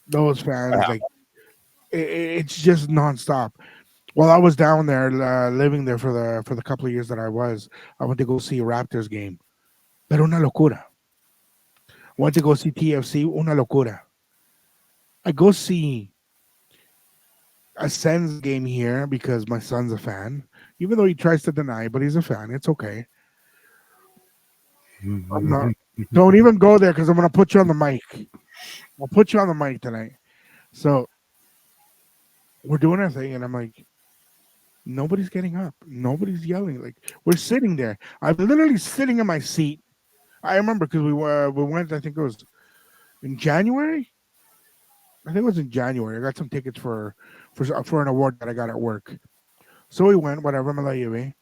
[SPEAKER 1] Those fans, like, it's just nonstop. While I was down there, living there for the couple of years that I went to go see a Raptors game. Pero una locura. Went to go see TFC. Una locura. I go see a Sens game here because my son's a fan. Even though he tries to deny, but he's a fan. It's okay. I'm not. Don't even go there because I'm gonna put you on the mic. I'll put you on the mic tonight. So we're doing our thing, and I'm like, nobody's getting up. Nobody's yelling. Like, we're sitting there. I'm literally sitting in my seat. I remember because we went. I think it was in January. I think it was in January. I got some tickets for an award that I got at work. So we went. Whatever. Me la llevé.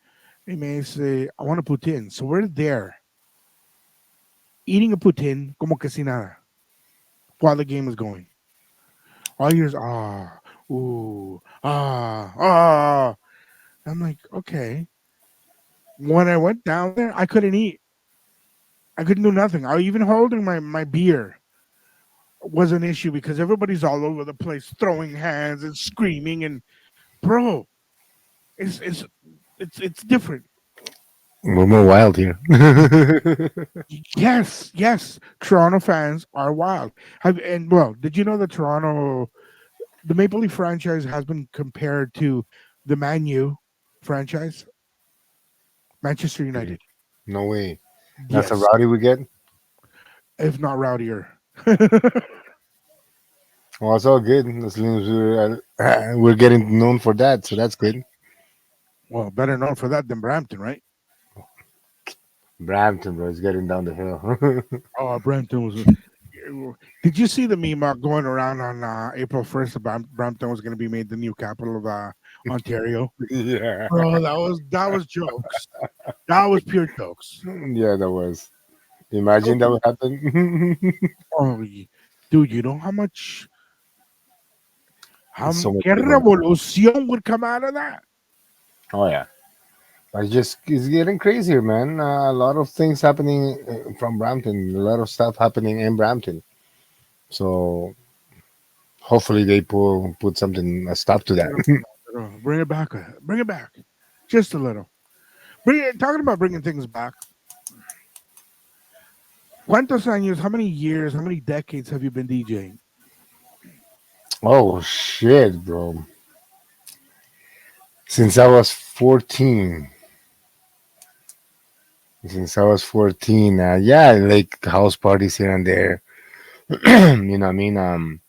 [SPEAKER 1] Hey man, say I want to put in. So we're there eating a poutine como que si nada while the game is going. All you hear is ooh, ah. I'm like, okay. When I went down there, I couldn't eat. I couldn't do nothing. I even holding my beer was an issue because everybody's all over the place, throwing hands and screaming. And bro, it's it's it's different.
[SPEAKER 2] We're more wild here.
[SPEAKER 1] Yes, yes. Toronto fans are wild. Well, did you know that the Maple Leaf franchise has been compared to the Man U franchise, Manchester United?
[SPEAKER 2] No way. That's how
[SPEAKER 1] Yes,
[SPEAKER 2] rowdy we get.
[SPEAKER 1] if not rowdier.
[SPEAKER 2] Well, it's all good as long as we're getting known for that, so that's good.
[SPEAKER 1] Well, better known for that than Brampton, right?
[SPEAKER 2] Brampton, bro, is getting down the hill.
[SPEAKER 1] Oh, Brampton was. Did you see the meme going around on April 1st about Brampton was going to be made the new capital of Ontario?
[SPEAKER 2] Yeah,
[SPEAKER 1] Bro, that was jokes. That was pure jokes.
[SPEAKER 2] yeah, that was. Imagine that would happen.
[SPEAKER 1] Oh, dude, you know
[SPEAKER 2] There's so much
[SPEAKER 1] qué
[SPEAKER 2] going on.
[SPEAKER 1] revolución would come out of that?
[SPEAKER 2] Oh yeah, but it's getting crazier, man. A lot of things happening from Brampton. A lot of stuff happening in Brampton. So hopefully they put something a stop to that.
[SPEAKER 1] Bring it back. Bring it back. Just a little. Talking about bringing things back. ¿Cuántos años, how many years, how many decades have you been DJing?
[SPEAKER 2] Oh shit, bro! Since I was 14. Since I was 14, yeah, like house parties here and there. You know what I mean?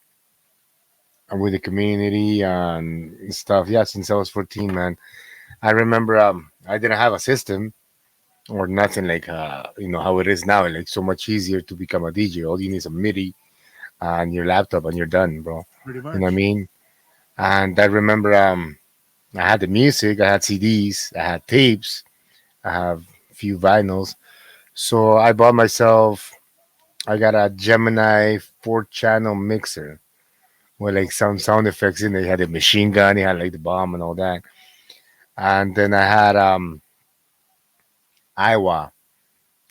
[SPEAKER 2] With the community and stuff. Yeah, since I was 14, man. I remember I didn't have a system or nothing like how it is now. Like so much easier to become a DJ. All you need is a MIDI and your laptop, and you're done, bro.
[SPEAKER 1] pretty
[SPEAKER 2] You know what I
[SPEAKER 1] much.
[SPEAKER 2] mean? And I remember I had the music, I had CDs, I had tapes, I have a few vinyls. So I bought myself. I got a Gemini 4 channel mixer with like some sound effects in it. It had a machine gun, it had like the bomb and all that. And then I had Iowa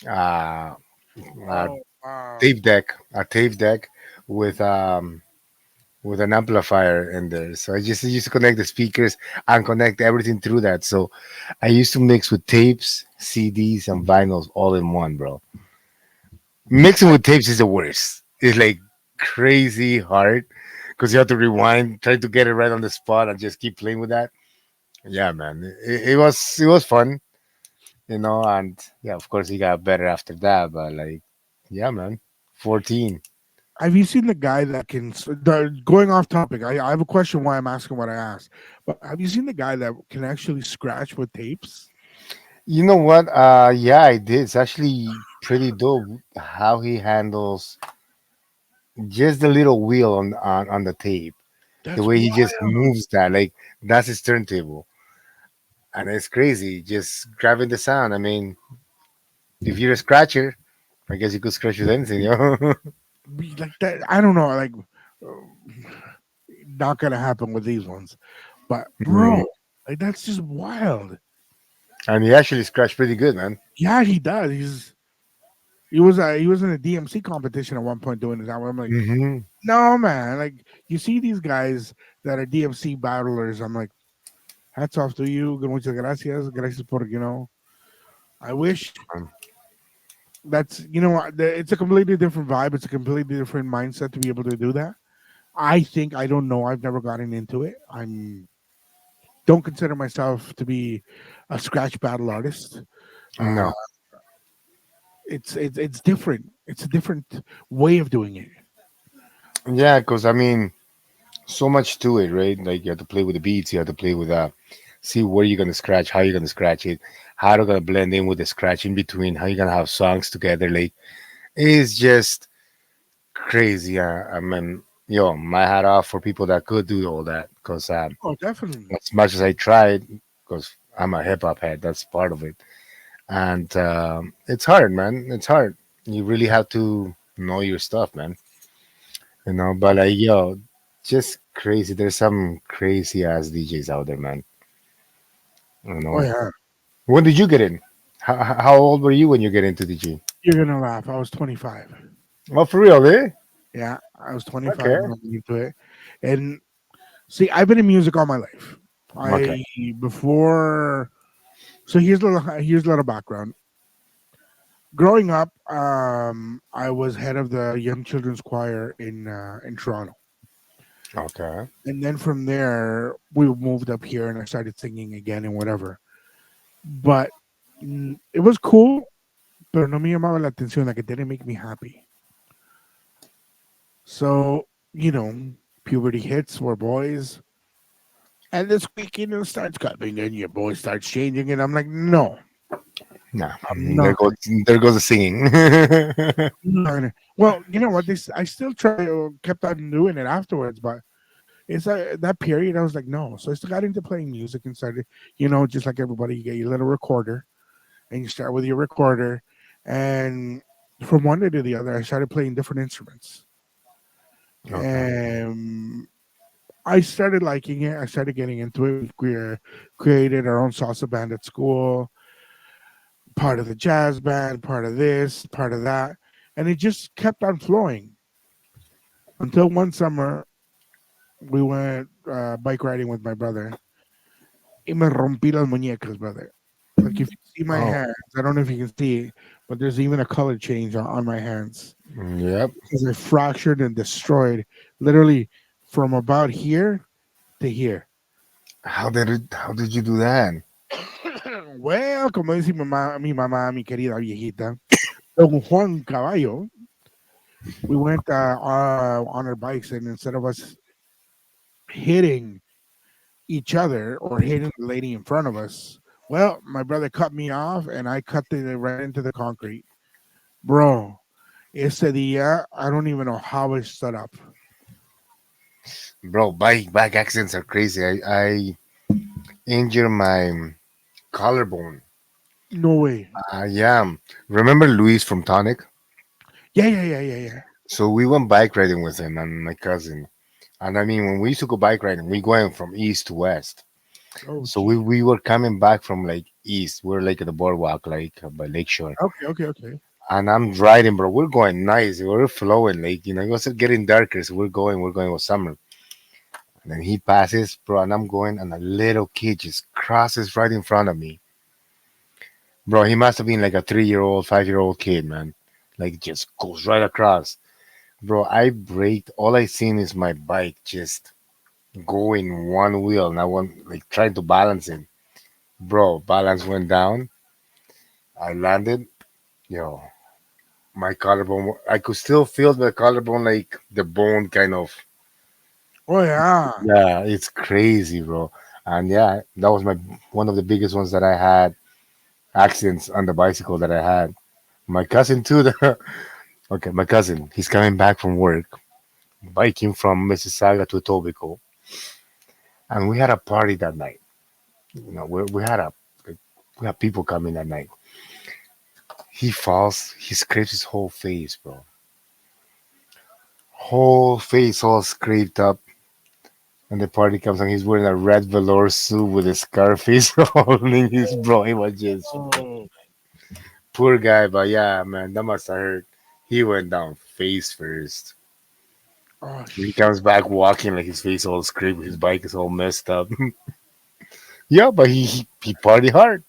[SPEAKER 2] uh, a
[SPEAKER 1] Oh wow!
[SPEAKER 2] tape deck with an amplifier in there. So I just used to connect the speakers and connect everything through that. So I used to mix with tapes, CDs, and vinyls all in one, bro. Mixing with tapes is the worst. It's like crazy hard because you have to rewind, try to get it right on the spot, and just keep playing with that. Yeah, man, it was fun, and yeah, of course, he got better after that. But like, yeah, man, 14.
[SPEAKER 1] Have you seen the guy that can? Going off topic, I have a question. Why I'm asking what I asked, but have you seen the guy that can actually scratch with tapes?
[SPEAKER 2] You know what? Yeah, I did. It's actually pretty dope how he handles just the little wheel on the tape. The
[SPEAKER 1] That's
[SPEAKER 2] way he just
[SPEAKER 1] wild.
[SPEAKER 2] moves that, like that's his turntable, and it's crazy. Just grabbing the sound. I mean, if you're a scratcher, I guess you could scratch with anything.
[SPEAKER 1] Like that. I don't know. Like, not gonna happen with these ones. But
[SPEAKER 2] Mm.
[SPEAKER 1] bro, like that's just wild.
[SPEAKER 2] And he actually scratched pretty good, man.
[SPEAKER 1] Yeah, he does. He was in a DMC competition at one point doing it. I'm like,
[SPEAKER 2] Hmm.
[SPEAKER 1] no man. Like you see these guys that are DMC battlers. I'm like, hats off to you. Muchas gracias. Gracias por I wish that's it's a completely different vibe. It's a completely different mindset to be able to do that. I don't know. I've never gotten into it. I'm don't consider myself to be a scratch battle artist. Uh,
[SPEAKER 2] No,
[SPEAKER 1] it's different. It's a different way of doing it.
[SPEAKER 2] yeah, because I mean, so much to it, right? Like you have to play with the beats, you have to play with see where you're gonna scratch, how you're gonna scratch it, how they're gonna blend in with the scratch in between, how you're gonna have songs together. Like it's just crazy. I mean, yo, my hat off for people that could do all that. Because
[SPEAKER 1] Oh, definitely.
[SPEAKER 2] as much as I tried, because I'm a hip hop head, that's part of it, and it's hard, man. It's hard. You really have to know your stuff, man. But like, yo, just crazy. There's some crazy ass DJs out there, man. You
[SPEAKER 1] Oh
[SPEAKER 2] know.
[SPEAKER 1] yeah.
[SPEAKER 2] When did you get in? How old were you when you get into DJ?
[SPEAKER 1] You're gonna laugh. I was 25.
[SPEAKER 2] Oh, for real, eh?
[SPEAKER 1] Yeah, I was 25
[SPEAKER 2] Okay.
[SPEAKER 1] when I went into it. And see, I've been in music all my life.
[SPEAKER 2] Okay.
[SPEAKER 1] I before so here's a little background. Growing up, I was head of the young children's choir in Toronto,
[SPEAKER 2] Okay.
[SPEAKER 1] and then from there we moved up here, and I started singing again and whatever. But it was cool, pero no me llamaba la atención. Like it didn't make me happy. So puberty hits. We're boys, and this weekend it starts coming, and your boy starts changing, and I'm like, no,
[SPEAKER 2] Nah.
[SPEAKER 1] I'm
[SPEAKER 2] There
[SPEAKER 1] not.
[SPEAKER 2] goes there goes the singing.
[SPEAKER 1] I'm not gonna. Well, you know what? This I still try kept on doing it afterwards, but it's that period. I was like, no. So I still got into playing music and started, just like everybody, you get your little recorder and you start with your recorder, and from one day to the other, I started playing different instruments,
[SPEAKER 2] Okay.
[SPEAKER 1] and I started liking it. I started getting into it. We created our own salsa band at school, part of the jazz band, part of this, part of that, and it just kept on flowing until one summer we went bike riding with my brother. Y me rompí las muñecas, brother. Like if you see my
[SPEAKER 2] Oh.
[SPEAKER 1] hands, I don't know if you can see, but there's even a color change on my hands
[SPEAKER 2] Yep.
[SPEAKER 1] because I fractured and destroyed literally from about here to here.
[SPEAKER 2] How did you do that?
[SPEAKER 1] Well, como dice mi mamá, mi querida viejita, Don Juan Caballo, we went on our bikes, and instead of us hitting each other or hitting the lady in front of us, Well, my brother cut me off, and I cut the right into the concrete, bro. Ese día, I don't even know how I stood up.
[SPEAKER 2] Bro, bike accidents are crazy. I injured my collarbone.
[SPEAKER 1] No way.
[SPEAKER 2] Yeah. Remember Luis from Tonic?
[SPEAKER 1] Yeah, yeah, yeah, yeah, yeah.
[SPEAKER 2] So we went bike riding with him and my cousin. And I mean, when we used to go bike riding, we going from east to west.
[SPEAKER 1] Oh,
[SPEAKER 2] So
[SPEAKER 1] gee.
[SPEAKER 2] we were coming back from like east. We're like at the boardwalk, like by Lakeshore.
[SPEAKER 1] Okay, okay, okay.
[SPEAKER 2] And I'm riding, bro. We're going nice. We're flowing, like it was getting darker. So we're going with summer. And then he passes, bro, and I'm going, and a little kid just crosses right in front of me. Bro, he must have been like a 3 year old, 5 year old kid, man. Like just goes right across. Bro, I braked. All I seen is my bike just going one wheel, and I want like trying to balance it. Bro, balance went down. I landed. Yo, my collarbone. I could still feel the collarbone, like the bone kind of.
[SPEAKER 1] Oh yeah.
[SPEAKER 2] Yeah, it's crazy, bro. And yeah, that was my one of the biggest ones that I had. Accidents on the bicycle that I had. My cousin too. Okay, my cousin. He's coming back from work, biking from Mississauga to Etobicoke, and we had a party that night. We had people coming that night. He falls. He scrapes his whole face, bro. Whole face all scraped up. And the party comes and he's wearing a red velour suit with a scar face holding his bro. He was just
[SPEAKER 1] Oh,
[SPEAKER 2] poor guy, but yeah, man, that must have hurt. He went down face first.
[SPEAKER 1] oh
[SPEAKER 2] He comes back walking like his face all scraped, his bike is all messed up. Yeah, but he party hard.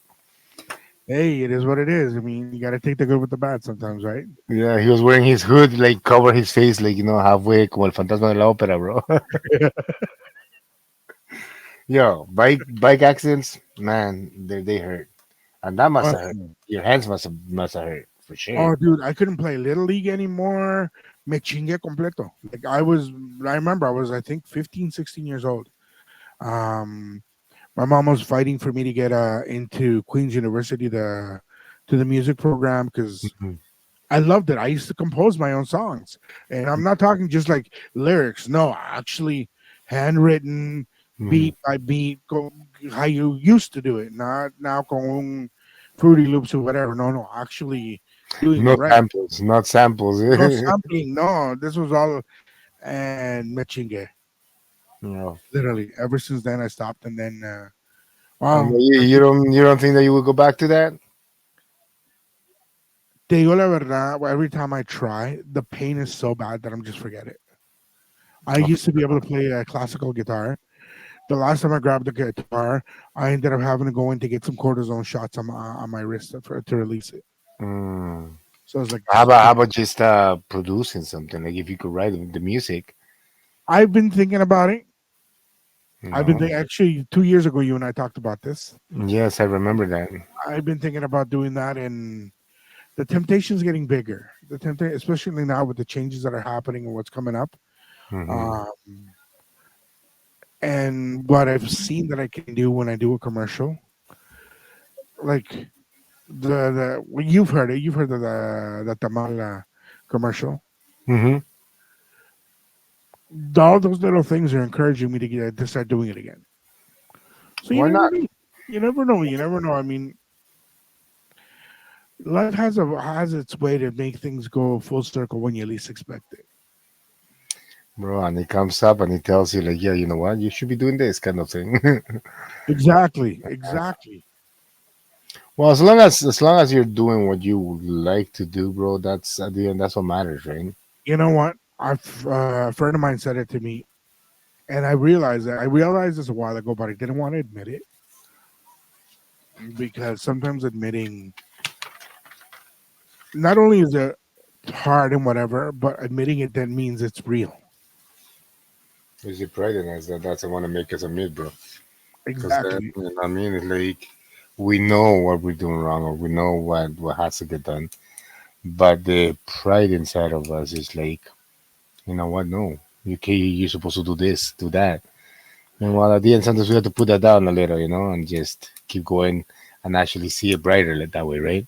[SPEAKER 1] hey, it is what it is. I mean, you got to take the good with the bad sometimes, right?
[SPEAKER 2] Yeah, he was wearing his hood, like cover his face, like halfway como el fantasma de la ópera, bro. Yo, bike accidents, man, they hurt, and that must
[SPEAKER 1] Oh,
[SPEAKER 2] have hurt. Your hands must have hurt for sure.
[SPEAKER 1] oh, dude, I couldn't play Little League anymore. Me chingue completo. Like I remember I was, I think, 15, 16 years old. Um, my mom was fighting for me to get into Queen's University, to the music program, because
[SPEAKER 2] Mhm.
[SPEAKER 1] I loved it. I used to compose my own songs, and I'm not talking just like lyrics. No, actually, handwritten,
[SPEAKER 2] Mhm.
[SPEAKER 1] beat by beat, how you used to do it. Not now con Fruity Loops or whatever. No, no, actually doing it
[SPEAKER 2] No
[SPEAKER 1] right.
[SPEAKER 2] samples, not samples.
[SPEAKER 1] No sampling. No, this was all and mechingue.
[SPEAKER 2] No.
[SPEAKER 1] Literally, ever since then I stopped, and then
[SPEAKER 2] And
[SPEAKER 1] wow.
[SPEAKER 2] you don't think that you would go back to that?
[SPEAKER 1] Te digo la verdad, well, every time I try, the pain is so bad that I'm just forget it. I
[SPEAKER 2] Of-
[SPEAKER 1] used to be able to play a classical guitar. The last time I grabbed the guitar, I ended up having to go in to get some cortisone shots on my wrist to release it.
[SPEAKER 2] Mm.
[SPEAKER 1] So I was like,
[SPEAKER 2] How about just producing something? Like if you could write the music,
[SPEAKER 1] I've been thinking about it.
[SPEAKER 2] you
[SPEAKER 1] I've been
[SPEAKER 2] know?
[SPEAKER 1] thinking, actually 2 years ago, you and I talked about this.
[SPEAKER 2] Yes, I remember that.
[SPEAKER 1] I've been thinking about doing that, and the temptation's getting bigger. The temptation, especially now with the changes that are happening and what's coming up,
[SPEAKER 2] Hmm.
[SPEAKER 1] um, and what I've seen that I can do when I do a commercial, like well, you've heard it. You've heard of the Tamal commercial.
[SPEAKER 2] Hmm.
[SPEAKER 1] All those little things are encouraging me to start doing it again. So you
[SPEAKER 2] Why
[SPEAKER 1] never
[SPEAKER 2] not?
[SPEAKER 1] know. You never know. You never know. I mean, life has its way to make things go full circle when you least expect it.
[SPEAKER 2] Bro, and he comes up and he tells you like, yeah, you know what? You should be doing this kind of thing.
[SPEAKER 1] Exactly. Exactly.
[SPEAKER 2] Well, as long as you're doing what you like to do, bro, that's at the end that's what matters, right?
[SPEAKER 1] You know what? A friend of mine said it to me, and I realized that. I realized this a while ago, but I didn't want to admit it because sometimes admitting not only is it hard and whatever, but admitting it then means it's real.
[SPEAKER 2] Is your pride in us that's I want to make us admit, bro. Because then,
[SPEAKER 1] Exactly.
[SPEAKER 2] I mean, it's like we know what we're doing wrong, or we know what has to get done, but the pride inside of us is like, you know what? No, you're supposed to do this, do that. And while at the end, sometimes we have to put that down a little, and just keep going and actually see it brighter like that way, right?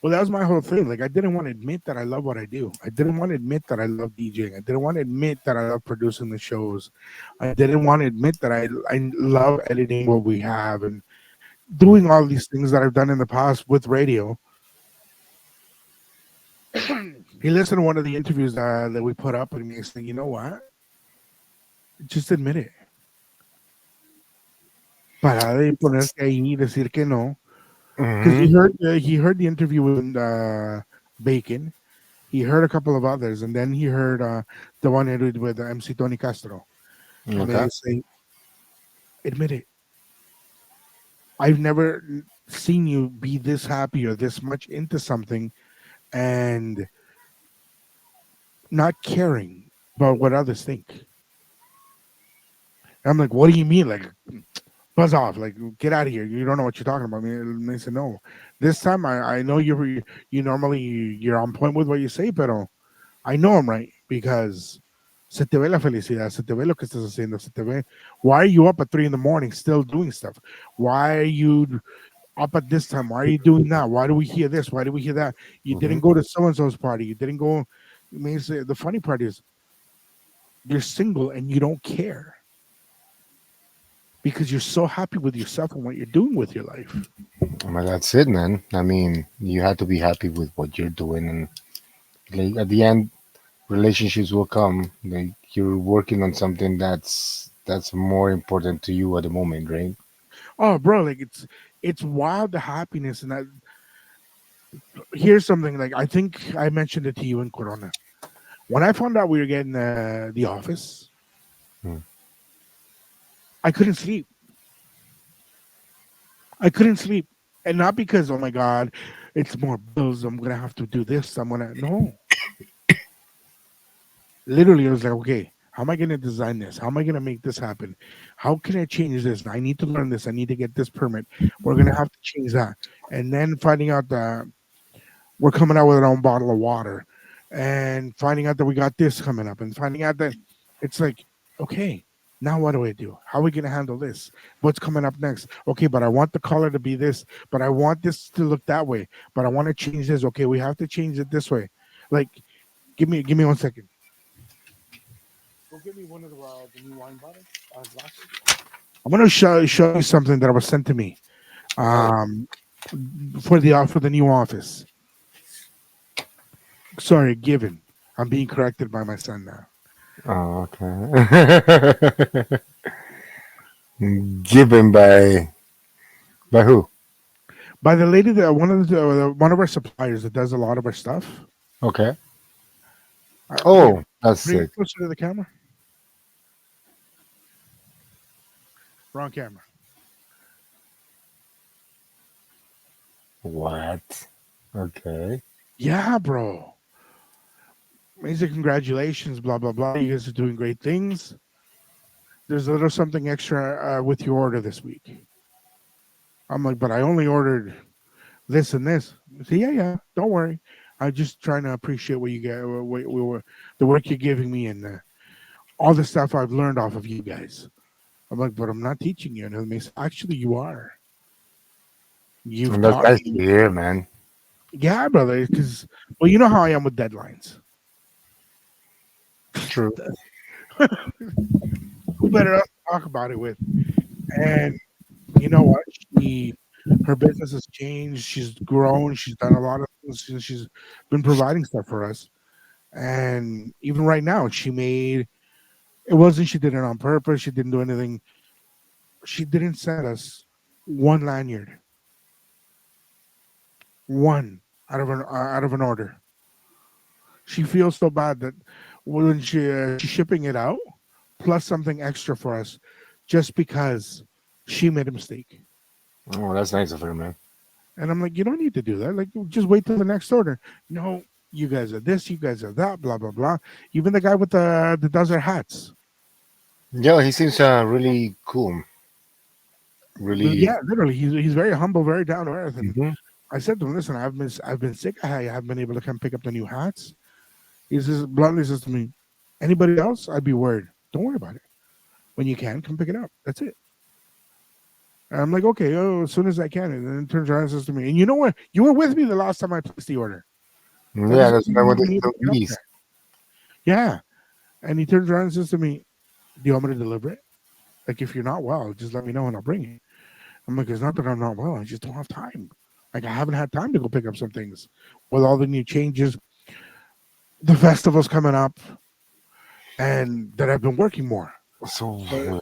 [SPEAKER 1] Well, that was my whole thing. Like, I didn't want to admit that I love what I do. I didn't want to admit that I love DJing. I didn't want to admit that I love producing the shows. I didn't want to admit that I love editing what we have and doing all these things that I've done in the past with radio. He listened to one of the interviews that we put up, and he said, "You know what? Just admit it. Para de ponerte ahí y decir que no." Because
[SPEAKER 2] Hmm.
[SPEAKER 1] he heard the interview with Bacon. He heard a couple of others, and then he heard the one he did with MC Tony Castro. And
[SPEAKER 2] Okay.
[SPEAKER 1] they say, "Admit it. I've never seen you be this happy or this much into something and not caring about what others think." I'm like, "What do you mean? Like, buzz off, like get out of here, you don't know what you're talking about." And they said, "No, this time I know you normally you're on point with what you say, pero I know I'm right because se te ve la felicidad, se te ve lo que estás haciendo, se te ve. Why are you up at 3 in the morning still doing stuff? Why are you up at this time? Why are you doing that? Why do we hear this? Why do we hear that? You
[SPEAKER 2] Hmm.
[SPEAKER 1] didn't go to so and so's party. You didn't go." I mean, the funny part is you're single and you don't care because you're so happy with yourself and what you're doing with your life.
[SPEAKER 2] Well, that's it, man. I mean, you have to be happy with what you're doing, and like at the end, relationships will come. Like you're working on something that's more important to you at the moment, right?
[SPEAKER 1] Oh, bro, like it's wild the happiness. And here's something like I think I mentioned it to you in Corona. When I found out we were getting the office,
[SPEAKER 2] Mm.
[SPEAKER 1] I couldn't sleep. I couldn't sleep, and not because oh my god, it's more bills. I'm gonna have to do this. I'm gonna no. Literally, I was like, okay, how am I gonna design this? How am I gonna make this happen? How can I change this? I need to learn this. I need to get this permit. We're gonna have to change that, and then finding out that we're coming out with our own bottle of water, and finding out that we got this coming up, and finding out that it's like, okay, now what do I do? How are we going to handle this? What's coming up next? Okay, but I want the color to be this, but I want this to look that way, but I want to change this. Okay, we have to change it this way. Like, give me 1 second. Go get me one of the new wine bottles, glasses. I'm gonna show you something that was sent to me
[SPEAKER 2] Oh,
[SPEAKER 1] um, for the new office. Sorry, given. I'm being corrected by my son now.
[SPEAKER 2] oh, okay. Given by who?
[SPEAKER 1] By the lady that one of our suppliers that does a lot of our stuff.
[SPEAKER 2] Okay.
[SPEAKER 1] Here,
[SPEAKER 2] Oh, that's
[SPEAKER 1] bring it
[SPEAKER 2] sick.
[SPEAKER 1] closer to the camera. Wrong camera.
[SPEAKER 2] What? Okay.
[SPEAKER 1] Yeah, bro. Amazing, congratulations. Blah blah blah. You guys are doing great things. There's a little something extra with your order this week. I'm like, but I only ordered this and this. See, yeah, yeah. Don't worry. I'm just trying to appreciate what you get, the work you're giving me, and all the stuff I've learned off of you guys. I'm like, but I'm not teaching you. And it makes actually you are. You've
[SPEAKER 2] And that's
[SPEAKER 1] taught
[SPEAKER 2] nice to
[SPEAKER 1] me.
[SPEAKER 2] hear, man.
[SPEAKER 1] Yeah, brother. Because well, you know how I am with deadlines.
[SPEAKER 2] True.
[SPEAKER 1] Who better else to talk about it with? And you know what? Her business has changed. She's grown. She's done a lot of things. She's been providing stuff for us. And even right now, she made it wasn't she did it on purpose. She didn't do anything. She didn't send us one lanyard, one out of an order. She feels so bad that when she's shipping it out, plus something extra for us, just because she made a mistake.
[SPEAKER 2] Oh, that's nice of her, man.
[SPEAKER 1] And I'm like, you don't need to do that. Like, just wait till the next order. No, you guys are this, you guys are that, blah blah blah. Even the guy with the does our hats.
[SPEAKER 2] Yeah, he seems really cool. Really.
[SPEAKER 1] Yeah, literally, he's very humble, very down to earth. And
[SPEAKER 2] Hmm.
[SPEAKER 1] I said to him, listen, I've been sick. I haven't been able to come pick up the new hats. He says bluntly says to me, anybody else, I'd be worried. Don't worry about it. When you can, come pick it up. That's it. And I'm like, okay, oh, as soon as I can. And then it turns around and says to me, and you know what? You were with me the last time I placed the order. So
[SPEAKER 2] Yeah,
[SPEAKER 1] this
[SPEAKER 2] that's
[SPEAKER 1] is
[SPEAKER 2] when I went to
[SPEAKER 1] me able to get up
[SPEAKER 2] East.
[SPEAKER 1] there. Yeah. And he turns around and says to me, do you want me to deliver it? Like, if you're not well, just let me know and I'll bring it. I'm like, it's not that I'm not well. I just don't have time. Like, I haven't had time to go pick up some things with all the new changes, the festivals coming up, and that I've been working more.
[SPEAKER 2] So,
[SPEAKER 1] So,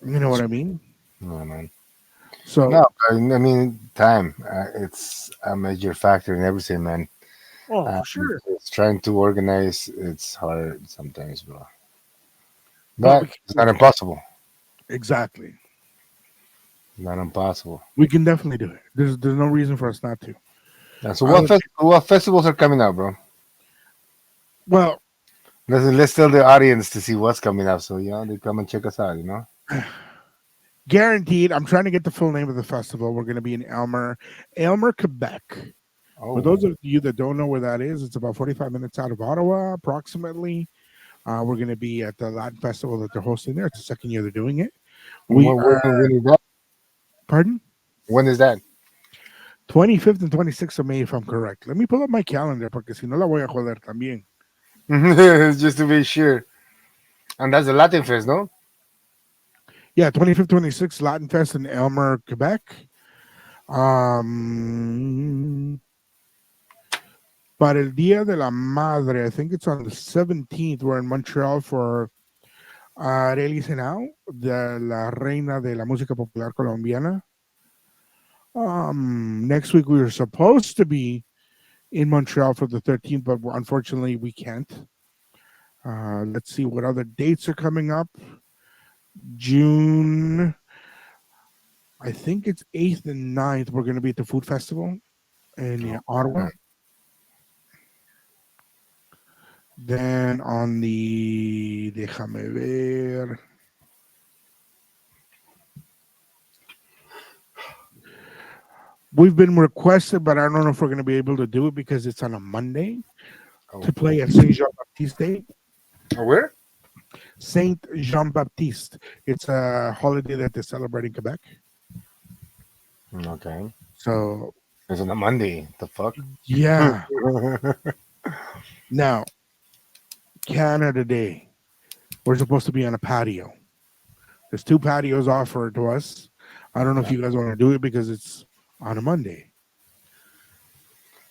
[SPEAKER 1] you know what I mean?
[SPEAKER 2] no, man.
[SPEAKER 1] So,
[SPEAKER 2] No, I mean, time. It's a major factor in everything, man.
[SPEAKER 1] oh,
[SPEAKER 2] Uh,
[SPEAKER 1] for sure.
[SPEAKER 2] it's trying to organize. It's hard sometimes, bro.
[SPEAKER 1] But
[SPEAKER 2] But
[SPEAKER 1] we can
[SPEAKER 2] it's
[SPEAKER 1] do
[SPEAKER 2] not
[SPEAKER 1] it.
[SPEAKER 2] impossible.
[SPEAKER 1] Exactly.
[SPEAKER 2] Not impossible.
[SPEAKER 1] We can definitely do it. There's no reason for us not to.
[SPEAKER 2] Yeah, so
[SPEAKER 1] I would,
[SPEAKER 2] what festivals are coming up, bro?
[SPEAKER 1] well,
[SPEAKER 2] Let's tell the audience to see what's coming up, so they come and check us out.
[SPEAKER 1] guaranteed. I'm trying to get the full name of the festival. We're going to be in Aylmer, Quebec. For
[SPEAKER 2] Oh,
[SPEAKER 1] those of you that don't know where that is, it's about 45 minutes out of Ottawa, approximately. We're going to be at the Latin festival that they're hosting there. It's the second year they're doing it. We are,
[SPEAKER 2] when is that?
[SPEAKER 1] pardon,
[SPEAKER 2] When is that?
[SPEAKER 1] 25th and 26th of May, if I'm correct. Let me pull up my calendar, porque si no la voy a joder también.
[SPEAKER 2] Just to be sure. And that's the Latin Fest, no?
[SPEAKER 1] Yeah, 25th, 26th, Latin Fest in Aylmer, Quebec. Um, Para el Día de la Madre, I think it's on the 17th. We're in Montreal for Arely Senao, de la reina de la música popular colombiana. Next week we were supposed to be in Montreal for the 13th, but unfortunately we can't. Let's see what other dates are coming up. June, I think it's 8th and 9th. We're going to be at the food festival in Ottawa. Then on the, déjame ver. We've been requested, but I don't know if we're going to be able to do it because it's on a Monday
[SPEAKER 2] Oh.
[SPEAKER 1] to play at Saint Jean Baptiste Day.
[SPEAKER 2] Where?
[SPEAKER 1] Saint Jean Baptiste. It's a holiday that they celebrate in Quebec.
[SPEAKER 2] Okay.
[SPEAKER 1] So
[SPEAKER 2] It's on a Monday. The fuck?
[SPEAKER 1] yeah. Now Canada Day. We're supposed to be on a patio. There's two patios offered to us. I don't know if you guys want to do it because it's on a Monday.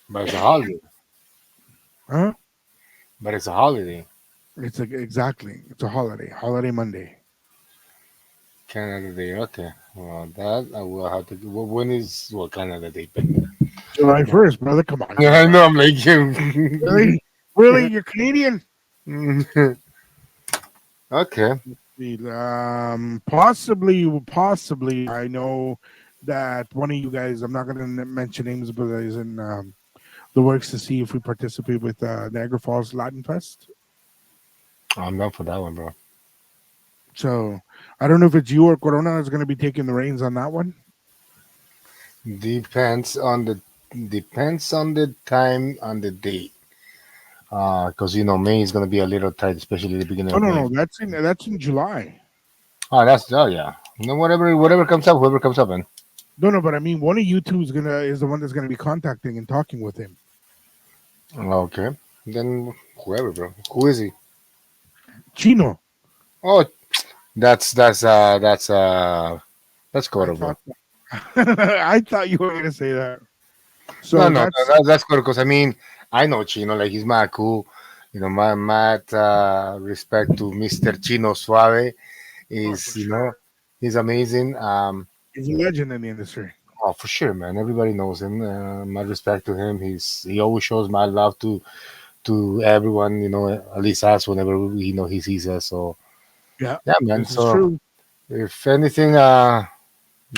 [SPEAKER 2] But it's a holiday.
[SPEAKER 1] Huh?
[SPEAKER 2] But it's a holiday.
[SPEAKER 1] Exactly. It's a holiday. Holiday Monday.
[SPEAKER 2] Canada Day. Okay. Well, that I will have to. When is Canada Day?
[SPEAKER 1] July 1st, brother. Come on.
[SPEAKER 2] Yeah,
[SPEAKER 1] Come
[SPEAKER 2] I
[SPEAKER 1] on.
[SPEAKER 2] know. I'm like you.
[SPEAKER 1] Really? Really? You're Canadian?
[SPEAKER 2] Okay.
[SPEAKER 1] Possibly. I know that one of you guys. I'm not going to mention names, but is in the works to see if we participate with Niagara Falls Latin Fest.
[SPEAKER 2] I'm down for that one, bro.
[SPEAKER 1] So I don't know if it's you or Corona is going to be taking the reins on that one.
[SPEAKER 2] Depends on the time and the date. Because May is gonna be a little tight, especially the beginning
[SPEAKER 1] Oh
[SPEAKER 2] of
[SPEAKER 1] no,
[SPEAKER 2] May.
[SPEAKER 1] no, that's in July.
[SPEAKER 2] Yeah. Whatever comes up, whoever comes up, man.
[SPEAKER 1] No, no, but I mean, one of you two is the one that's going to be contacting and talking with him.
[SPEAKER 2] Okay. Then whoever, bro. Who is he?
[SPEAKER 1] Chino.
[SPEAKER 2] Oh, that's
[SPEAKER 1] I
[SPEAKER 2] Coro, bro.
[SPEAKER 1] thought I thought you were going to say that.
[SPEAKER 2] No,
[SPEAKER 1] So
[SPEAKER 2] no,
[SPEAKER 1] that's
[SPEAKER 2] that's Coro. Because I mean, I know Chino. Like he's mad cool. My mad respect to Mister Chino Suave.
[SPEAKER 1] oh, for
[SPEAKER 2] Is
[SPEAKER 1] sure.
[SPEAKER 2] he's amazing.
[SPEAKER 1] He's a legend in the industry.
[SPEAKER 2] Oh, for sure, man. Everybody knows him. My respect to him. He always shows my love to everyone. At least us whenever he sees us. So
[SPEAKER 1] Yeah,
[SPEAKER 2] yeah, man.
[SPEAKER 1] this is
[SPEAKER 2] So
[SPEAKER 1] true.
[SPEAKER 2] if anything,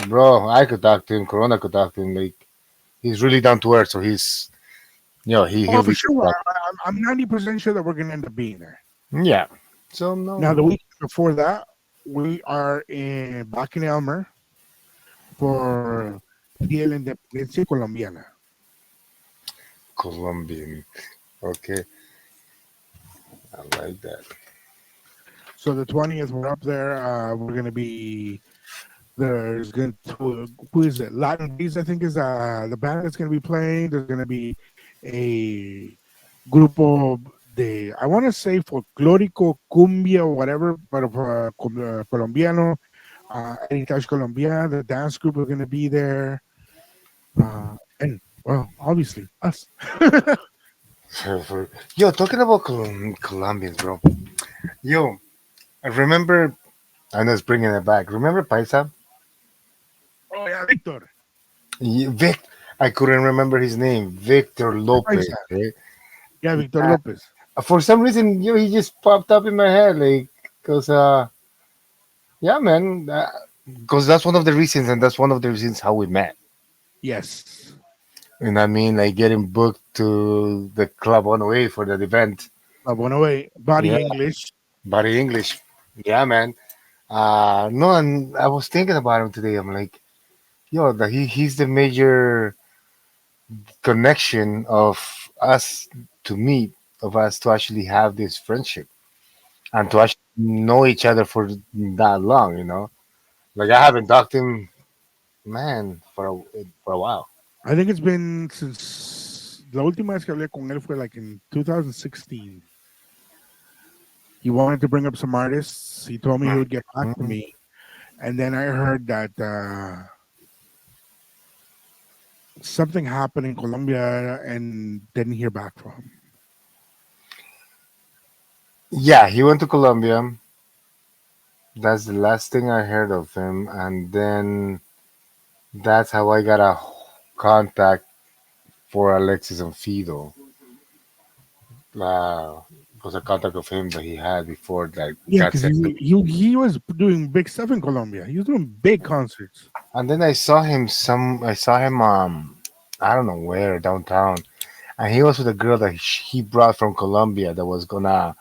[SPEAKER 2] bro, I could talk to him. Corona could talk to him. Like he's really down to earth. So
[SPEAKER 1] Oh,
[SPEAKER 2] he'll
[SPEAKER 1] for
[SPEAKER 2] be good to
[SPEAKER 1] sure.
[SPEAKER 2] talk.
[SPEAKER 1] I'm 90% sure that we're going to end up being there.
[SPEAKER 2] Yeah. So
[SPEAKER 1] Now, the
[SPEAKER 2] no,
[SPEAKER 1] week before that, we are back in Elmer for Día de la Independencia Colombiana.
[SPEAKER 2] Colombian. Okay, I like that.
[SPEAKER 1] So the 20th, we're up there. We're going to be There's going who is it? Latin Days, I think, is the band that's going to be playing. There's going to be a grupo de, I want to say folclórico, cumbia, or whatever, but colombiano, Heritage Colombia. The dance group is going to be there. And, well, obviously, us.
[SPEAKER 2] Yo, talking about Colombians, bro. Yo, I remember. I know it's bringing it back. Remember Paisa?
[SPEAKER 1] Oh, yeah, Victor.
[SPEAKER 2] Vic. I couldn't remember his name. Victor Lopez,
[SPEAKER 1] Paisa.
[SPEAKER 2] right?
[SPEAKER 1] Yeah, Victor Lopez.
[SPEAKER 2] For some reason, he just popped up in my head, like, cause yeah, man, because that's one of the reasons, and that's one of the reasons how we met.
[SPEAKER 1] Yes.
[SPEAKER 2] And I mean, like getting booked to the club on the way for that event.
[SPEAKER 1] Bueno, wait, body
[SPEAKER 2] Yeah,
[SPEAKER 1] English.
[SPEAKER 2] body English. Yeah, man. No, and I was thinking about him today. I'm like, yo, he's the major connection of us to meet, of us to actually have this friendship and to actually know each other for that long. Like I haven't talked to him, man, for a while.
[SPEAKER 1] I think it's been since la última vez que hablé con él fue like in 2016. He wanted to bring up some artists. He told me he would get back to
[SPEAKER 2] Mhm.
[SPEAKER 1] me. And then I heard that something happened in Colombia and didn't hear back from him.
[SPEAKER 2] Yeah, he went to Colombia. That's the last thing I heard of him, and then that's how I got a contact for Alexis and Fido. Was a contact of him that he had before that
[SPEAKER 1] Yeah,
[SPEAKER 2] got
[SPEAKER 1] because
[SPEAKER 2] sent to me.
[SPEAKER 1] he was doing big stuff in Colombia. He was doing big concerts.
[SPEAKER 2] And then I saw him I don't know where downtown, and he was with a girl that he brought from Colombia that was gonna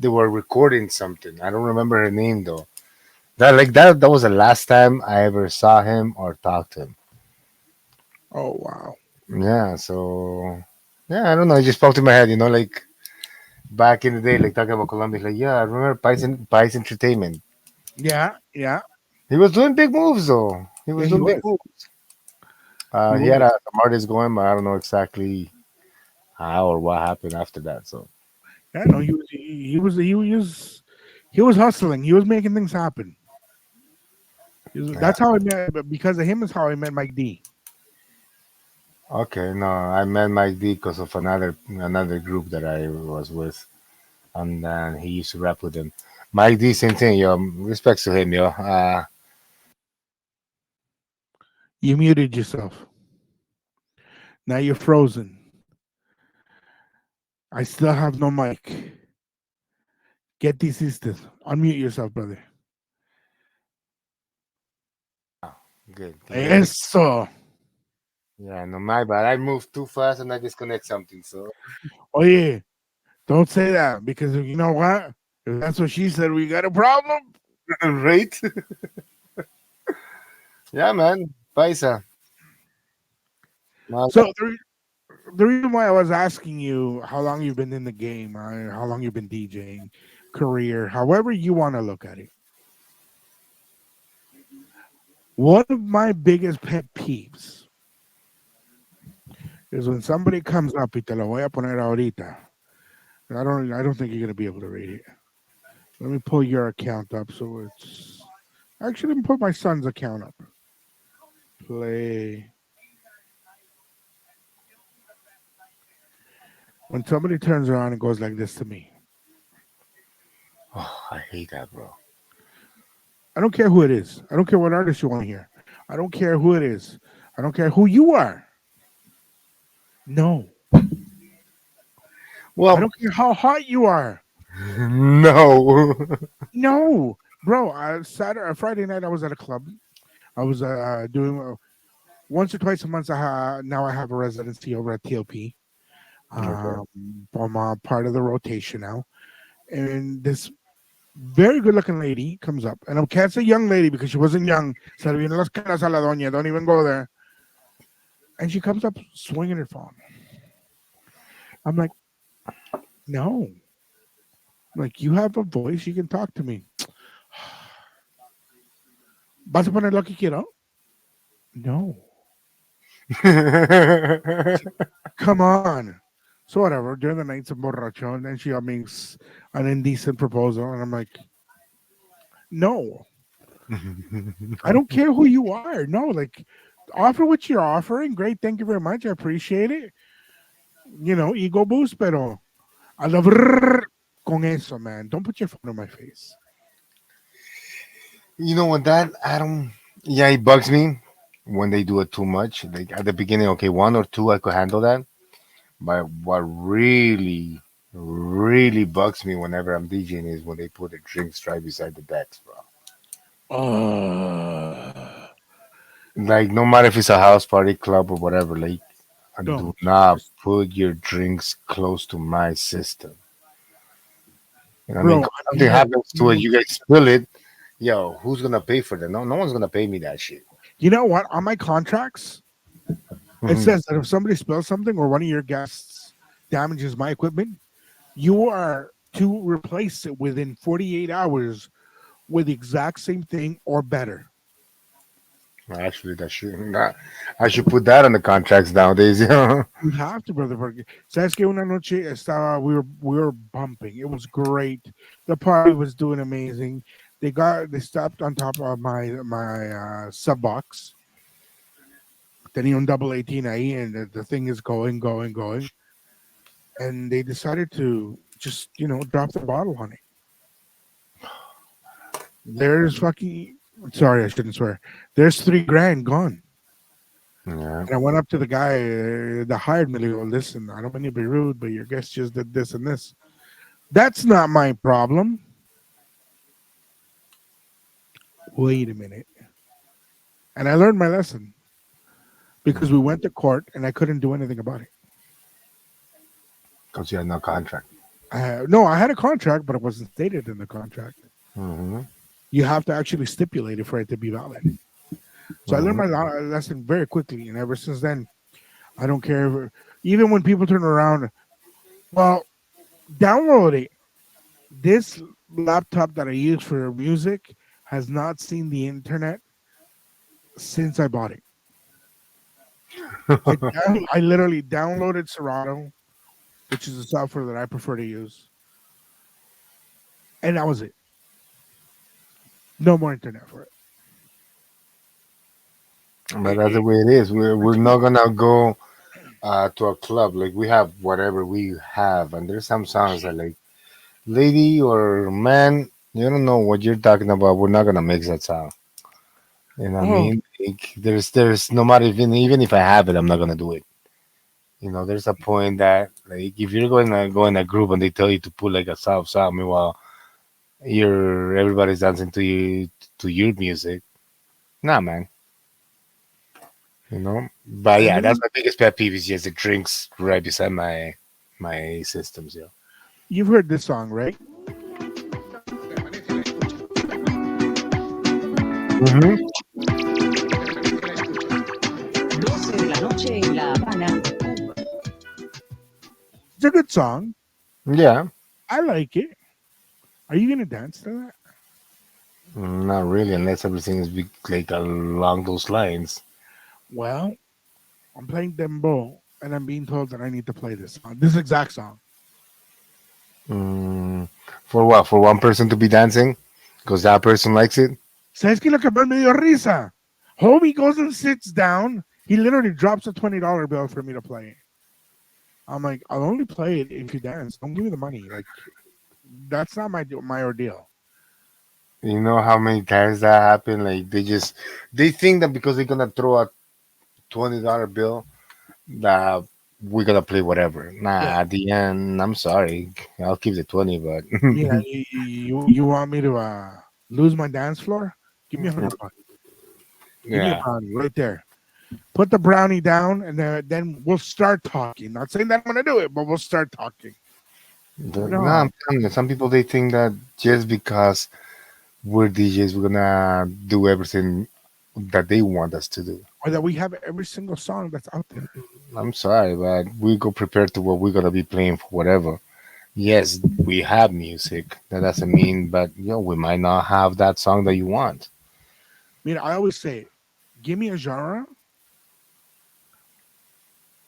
[SPEAKER 2] they were recording something. I don't remember her name though. That was the last time I ever saw him or talked to him.
[SPEAKER 1] Oh wow.
[SPEAKER 2] Yeah, so yeah, I don't know. It just popped in my head, like back in the day, like talking about Colombia, like yeah, I remember Pies Entertainment.
[SPEAKER 1] Yeah, yeah,
[SPEAKER 2] He was doing big moves though. He
[SPEAKER 1] yeah.
[SPEAKER 2] was
[SPEAKER 1] He
[SPEAKER 2] doing big
[SPEAKER 1] was.
[SPEAKER 2] moves.
[SPEAKER 1] He
[SPEAKER 2] He had
[SPEAKER 1] was.
[SPEAKER 2] some artists going, but I don't know exactly how or what happened after that. So
[SPEAKER 1] Yeah, no, he was hustling. He was making things happen.
[SPEAKER 2] yeah,
[SPEAKER 1] That's how I met. But because of him is how I met Mike D.
[SPEAKER 2] okay, no, I met Mike D because of another group that I was with, and then he used to rap with him. Mike D, same thing, yo. Respects to him, yo.
[SPEAKER 1] You muted yourself. Now you're frozen. I still have no mic. Get these sisters. Unmute yourself, brother.
[SPEAKER 2] Good. Can you hear me?
[SPEAKER 1] Eso.
[SPEAKER 2] Yeah, no, my bad. I moved too fast and I disconnect something. So
[SPEAKER 1] Oye, don't say that because you know what? If that's what she said, we got a problem.
[SPEAKER 2] right? Yeah, man. Paisa.
[SPEAKER 1] So the reason why I was asking you how long you've been in the game, how long you've been DJing, career, however you want to look at it. One of my biggest pet peeves is when somebody comes up y te lo voy a poner ahorita. I don't think you're gonna be able to read it. Let me pull your account up so it's actually let me put my son's account up. Play. When somebody turns around and goes like this to me,
[SPEAKER 2] Oh, I hate that, bro.
[SPEAKER 1] I don't care who it is. I don't care what artist you want to hear. I don't care who it is. I don't care who you are. No. I
[SPEAKER 2] Well,
[SPEAKER 1] don't care how hot you are.
[SPEAKER 2] no.
[SPEAKER 1] No. Bro, Friday night I was at a club. I was doing once or twice a month. Now I have a residency over at TLP.
[SPEAKER 2] Okay.
[SPEAKER 1] I'm part of the rotation now. And this very good looking lady comes up. And I can't say young lady because she wasn't young. Se le vienen las caras a la doña. Don't even go there. And she comes up swinging her phone. I'm like, no. Like, you have a voice. You can talk to me. ¿Vas a poner lo que quiero? No. Come on. So whatever. During the night, some borracho, and then she makes an indecent proposal, and I'm like, no, I don't care who you are. No, like, offer what you're offering. Great, thank you very much. I appreciate it. Ego boost, pero I love con eso, man. Don't put your phone in my face.
[SPEAKER 2] You know what? That I don't. Yeah, it bugs me when they do it too much. Like at the beginning, okay, one or two I could handle that. But what really, really bugs me whenever I'm DJing is when they put the drinks right beside the decks, bro.
[SPEAKER 1] Uh,
[SPEAKER 2] Like no matter if it's a house party, club, or whatever, like do
[SPEAKER 1] don't.
[SPEAKER 2] not put your drinks close to my system. You know what I mean?
[SPEAKER 1] Bro,
[SPEAKER 2] 'Cause
[SPEAKER 1] I'm
[SPEAKER 2] something
[SPEAKER 1] here.
[SPEAKER 2] happens to it, you guys spill it. Yo, who's gonna pay for that? No, no one's gonna pay me that shit.
[SPEAKER 1] You know what? On my contracts, it
[SPEAKER 2] Mhm.
[SPEAKER 1] says that if somebody spills something or one of your guests damages my equipment, you are to replace it within 48 hours with the exact same thing or better.
[SPEAKER 2] Actually, that should not. I should put that on the contracts nowadays. Yeah.
[SPEAKER 1] You have to, brother. Porque sabes que una noche estaba we were bumping. It was great. The party was doing amazing. They stopped on top of my sub box. Tenía un double 18 ahí, and the thing is going, going, going. And they decided to just drop the bottle on it. There's fucking sorry, I shouldn't swear. There's 3 grand gone.
[SPEAKER 2] Yeah.
[SPEAKER 1] And I went up to the guy that hired me. Like, well, listen, I don't mean to be rude, but your guest just did this and this. That's not my problem. Wait a minute. And I learned my lesson because we went to court and I couldn't do anything about it.
[SPEAKER 2] Because you had no contract.
[SPEAKER 1] No, I had a contract, but it wasn't stated in the contract.
[SPEAKER 2] Hmm.
[SPEAKER 1] You have to actually stipulate it for it to be valid. So I learned
[SPEAKER 2] Hmm.
[SPEAKER 1] my lesson very quickly, and ever since then, I don't care. Even when people turn around, well, download it. This laptop that I use for music has not seen the internet since I bought it. I literally downloaded Serato, which is a software that I prefer to use, and that was it. No more internet for it.
[SPEAKER 2] But that's the way it is. We're
[SPEAKER 1] Actually,
[SPEAKER 2] not gonna go to a club. Like we have whatever we have, and there's some songs that like lady or man, you don't know what you're talking about. We're not gonna mix that sound. You know what I
[SPEAKER 1] oh,
[SPEAKER 2] mean? Like, there's no matter even if I have it, I'm not gonna do it. You know, there's a point that like if you're going to go in a group and they tell you to put like a soft sound, meanwhile you're everybody's dancing to your music. Nah, man. You know. But
[SPEAKER 1] and
[SPEAKER 2] yeah, that's
[SPEAKER 1] then
[SPEAKER 2] my biggest pet peeve is just the drinks right beside my systems. Yeah.
[SPEAKER 1] you've heard this song, right?
[SPEAKER 2] Hmm.
[SPEAKER 3] 12 de la noche en La Habana, Cuba.
[SPEAKER 1] It's a good song.
[SPEAKER 2] Yeah.
[SPEAKER 1] I like it. Are you gonna dance to that?
[SPEAKER 2] Not really, unless everything is like along those lines.
[SPEAKER 1] Well, I'm playing Dembo, and I'm being told that I need to play this song, this exact song.
[SPEAKER 2] Mm, for what? For one person to be dancing, because that person likes it.
[SPEAKER 1] ¿Sabes qué lo que más me dio risa? Homie goes and sits down. He literally drops a $20 bill for me to play it. I'm like, I'll only play it if you dance. Don't give me the money. Like, that's not my ordeal.
[SPEAKER 2] You know how many times that happen? Like they think that because they're gonna throw a $20 bill that we're gonna play whatever.
[SPEAKER 1] Yeah,
[SPEAKER 2] Nah, at the end, I'm sorry, I'll keep the 20, but
[SPEAKER 1] yeah. You want me to lose my dance floor? Give me 100 bucks. Give me a
[SPEAKER 2] yeah.
[SPEAKER 1] brownie right there. Put the brownie down, and then we'll start talking. Not saying that I'm gonna do it, but we'll start talking.
[SPEAKER 2] No,
[SPEAKER 1] No,
[SPEAKER 2] I'm telling you, some people they think that just because we're DJs, we're gonna do everything that they want us to do.
[SPEAKER 1] or that we have every single song that's out there.
[SPEAKER 2] I'm sorry, but we go prepared to what we're gonna be playing for whatever. Yes, we have music. That doesn't mean, but we might not have that song that you want.
[SPEAKER 1] mean, I always say, give me a genre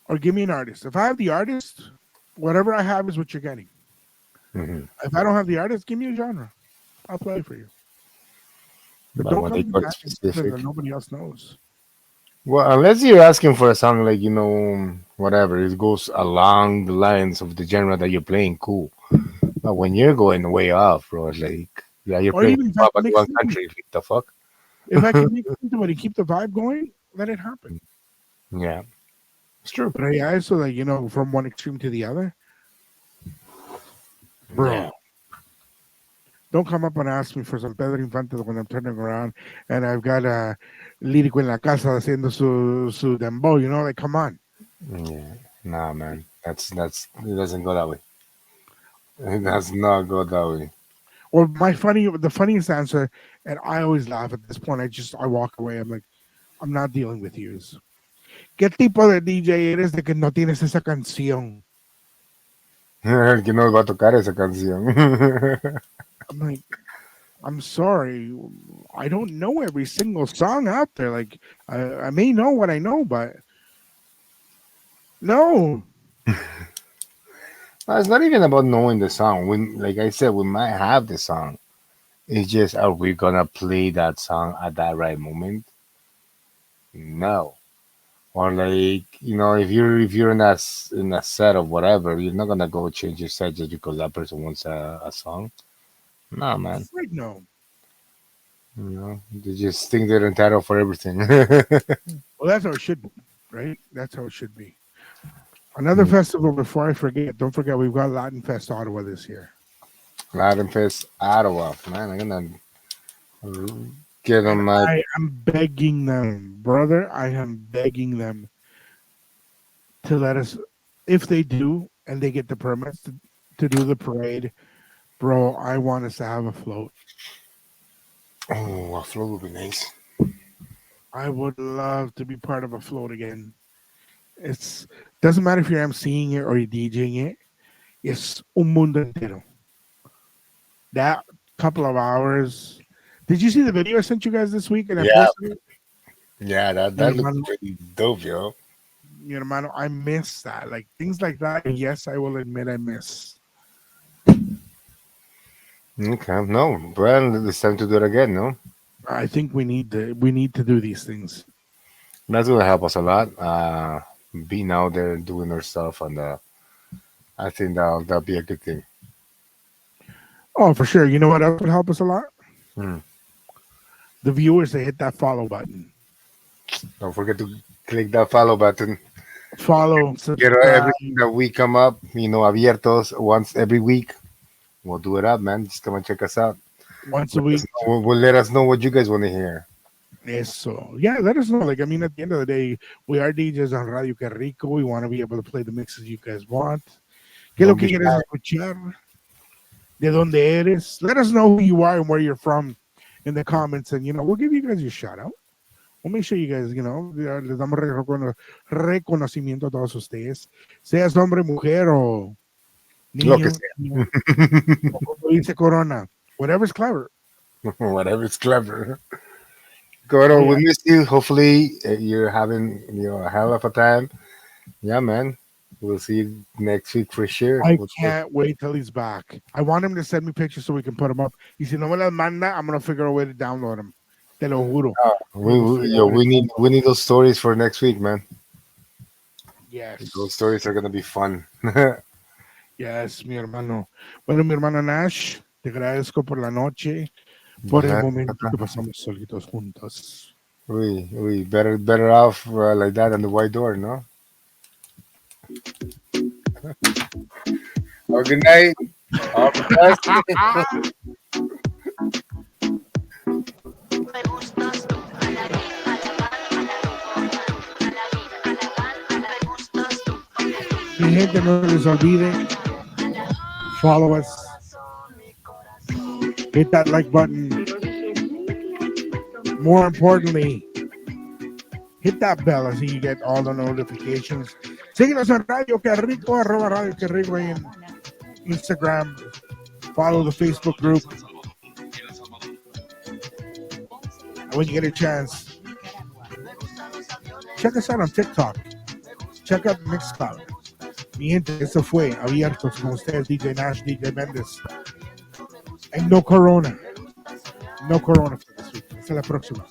[SPEAKER 1] or give me an artist. If I have the artist, whatever I have is what you're getting.
[SPEAKER 2] Hmm.
[SPEAKER 1] If I don't have the artist, give me a genre. I'll play for you. But
[SPEAKER 2] But
[SPEAKER 1] don't
[SPEAKER 2] when
[SPEAKER 1] come
[SPEAKER 2] they
[SPEAKER 1] to me
[SPEAKER 2] got
[SPEAKER 1] asking something that
[SPEAKER 2] specific,
[SPEAKER 1] nobody else knows.
[SPEAKER 2] well, unless you're asking for a song like whatever, it goes along the lines of the genre that you're playing, cool. But when you're going way off, bro, it's like, yeah, you're
[SPEAKER 1] Or
[SPEAKER 2] playing
[SPEAKER 1] even if I
[SPEAKER 2] pop
[SPEAKER 1] can
[SPEAKER 2] in
[SPEAKER 1] mix
[SPEAKER 2] one
[SPEAKER 1] into it.
[SPEAKER 2] country. What the fuck?
[SPEAKER 1] If I can mix into it and keep the vibe going, let it happen.
[SPEAKER 2] Yeah, it's true.
[SPEAKER 1] But yeah, so like from one extreme to the other,
[SPEAKER 2] Yeah.
[SPEAKER 1] bro. Don't come up and ask me for some Pedro Infante when I'm turning around and I've got a lírico en la casa haciendo su dembow. Like come on.
[SPEAKER 2] Yeah. Nah, man. That's it doesn't go that way. It does not go that way.
[SPEAKER 1] Or the funniest answer, and I always laugh at this point. I walk away. I'm like, I'm not dealing with you. ¿Qué tipo de DJ eres de que no tienes esa canción?
[SPEAKER 2] El que no va a tocar esa canción.
[SPEAKER 1] I'm like, I'm sorry. I don't know every single song out there. Like, I may know what I know, but no.
[SPEAKER 2] No, it's not even about knowing the song. Like I said, we might have the song. It's just, are we gonna play that song at that right moment? No. Or like, if you're in a set of whatever, you're not gonna go change your set just because that person wants a song. No, man.
[SPEAKER 1] Right, no.
[SPEAKER 2] They just think they're entitled for everything.
[SPEAKER 1] Well, that's how it should be, right? That's how it should be. Another festival before I forget. Don't forget, we've got Latin Fest Ottawa this year.
[SPEAKER 2] Latin Fest, Ottawa, man. I'm gonna get on
[SPEAKER 1] And
[SPEAKER 2] my.
[SPEAKER 1] I am begging them, brother. I am begging them to let us, if they do and they get the permits to do the parade, bro, I want us to have a float.
[SPEAKER 2] Oh, a flow would be nice.
[SPEAKER 1] I would love to be part of a float again. It's doesn't matter if you're emceeing it or you're DJing it. It's un mundo entero. That couple of hours. Did you see the video I sent you guys this week and I
[SPEAKER 2] Yeah,
[SPEAKER 1] posted it?
[SPEAKER 2] yeah, that
[SPEAKER 1] Mi
[SPEAKER 2] that looks
[SPEAKER 1] hermano,
[SPEAKER 2] pretty dope, yo.
[SPEAKER 1] mi hermano, I miss that. Like things like that. Yes, I will admit I miss.
[SPEAKER 2] Okay, no, well, it's time to do it again, no?
[SPEAKER 1] I think we need to do these things.
[SPEAKER 2] That's gonna help us a lot. Being out there and doing our stuff, and I think that'll be a good thing.
[SPEAKER 1] Oh, for sure. You know what else would help us a lot?
[SPEAKER 2] Hmm.
[SPEAKER 1] The viewers they hit that follow button.
[SPEAKER 2] Don't forget to click that follow button.
[SPEAKER 1] Follow, subscribe
[SPEAKER 2] Everything that we come up, abiertos once every week. We'll do it up, man. Just come and check us out.
[SPEAKER 1] once a week.
[SPEAKER 2] We'll let us know what you guys want to hear.
[SPEAKER 1] Eso. Yeah, let us know. Like, I mean, at the end of the day, we are DJs on Radio Que Rico. We want to be able to play the mixes you guys want. ¿Qué es lo
[SPEAKER 2] Don't
[SPEAKER 1] que
[SPEAKER 2] be
[SPEAKER 1] quieres
[SPEAKER 2] shy.
[SPEAKER 1] escuchar? ¿De dónde eres? Let us know who you are and where you're from in the comments, and we'll give you guys your shout out. We'll make sure you guys, les damos reconocimiento a todos ustedes, seas hombre, mujer o
[SPEAKER 2] Lo que
[SPEAKER 1] niño,
[SPEAKER 2] sea.
[SPEAKER 1] o como dice Corona, whatever's clever.
[SPEAKER 2] Whatever's clever. Goro,
[SPEAKER 1] Yeah,
[SPEAKER 2] we miss you. Hopefully, you're having a hell of a time. Yeah, man. We'll see you next week for sure.
[SPEAKER 1] I can't wait till he's back. I want him to send me pictures so we can put them up. Y si no me las manda, I'm gonna figure a way to download them. Te lo juro.
[SPEAKER 2] We, we, yo, we need those stories for next week, man. Those
[SPEAKER 1] Yes.
[SPEAKER 2] stories are gonna be fun.
[SPEAKER 1] Yes, mi hermano. Bueno, mi hermano Nash, te agradezco por la noche, por el
[SPEAKER 2] Ajá.
[SPEAKER 1] momento que pasamos solitos juntos.
[SPEAKER 2] We better off like that on the white door, no? Oh, good night. All the best.
[SPEAKER 1] Mi gente, no les olvide, follow us, hit that like button. More importantly, hit that bell so you get all the notifications. Síguenos en Radio Que Rico, @Radio Que Rico en Instagram. Follow the Facebook group. And when you get a chance, check us out on TikTok. Check out Mixcloud. Mi gente, eso fue Abiertos con ustedes, DJ Nash, DJ Mendes. And no corona. No corona for this week. Hasta la próxima.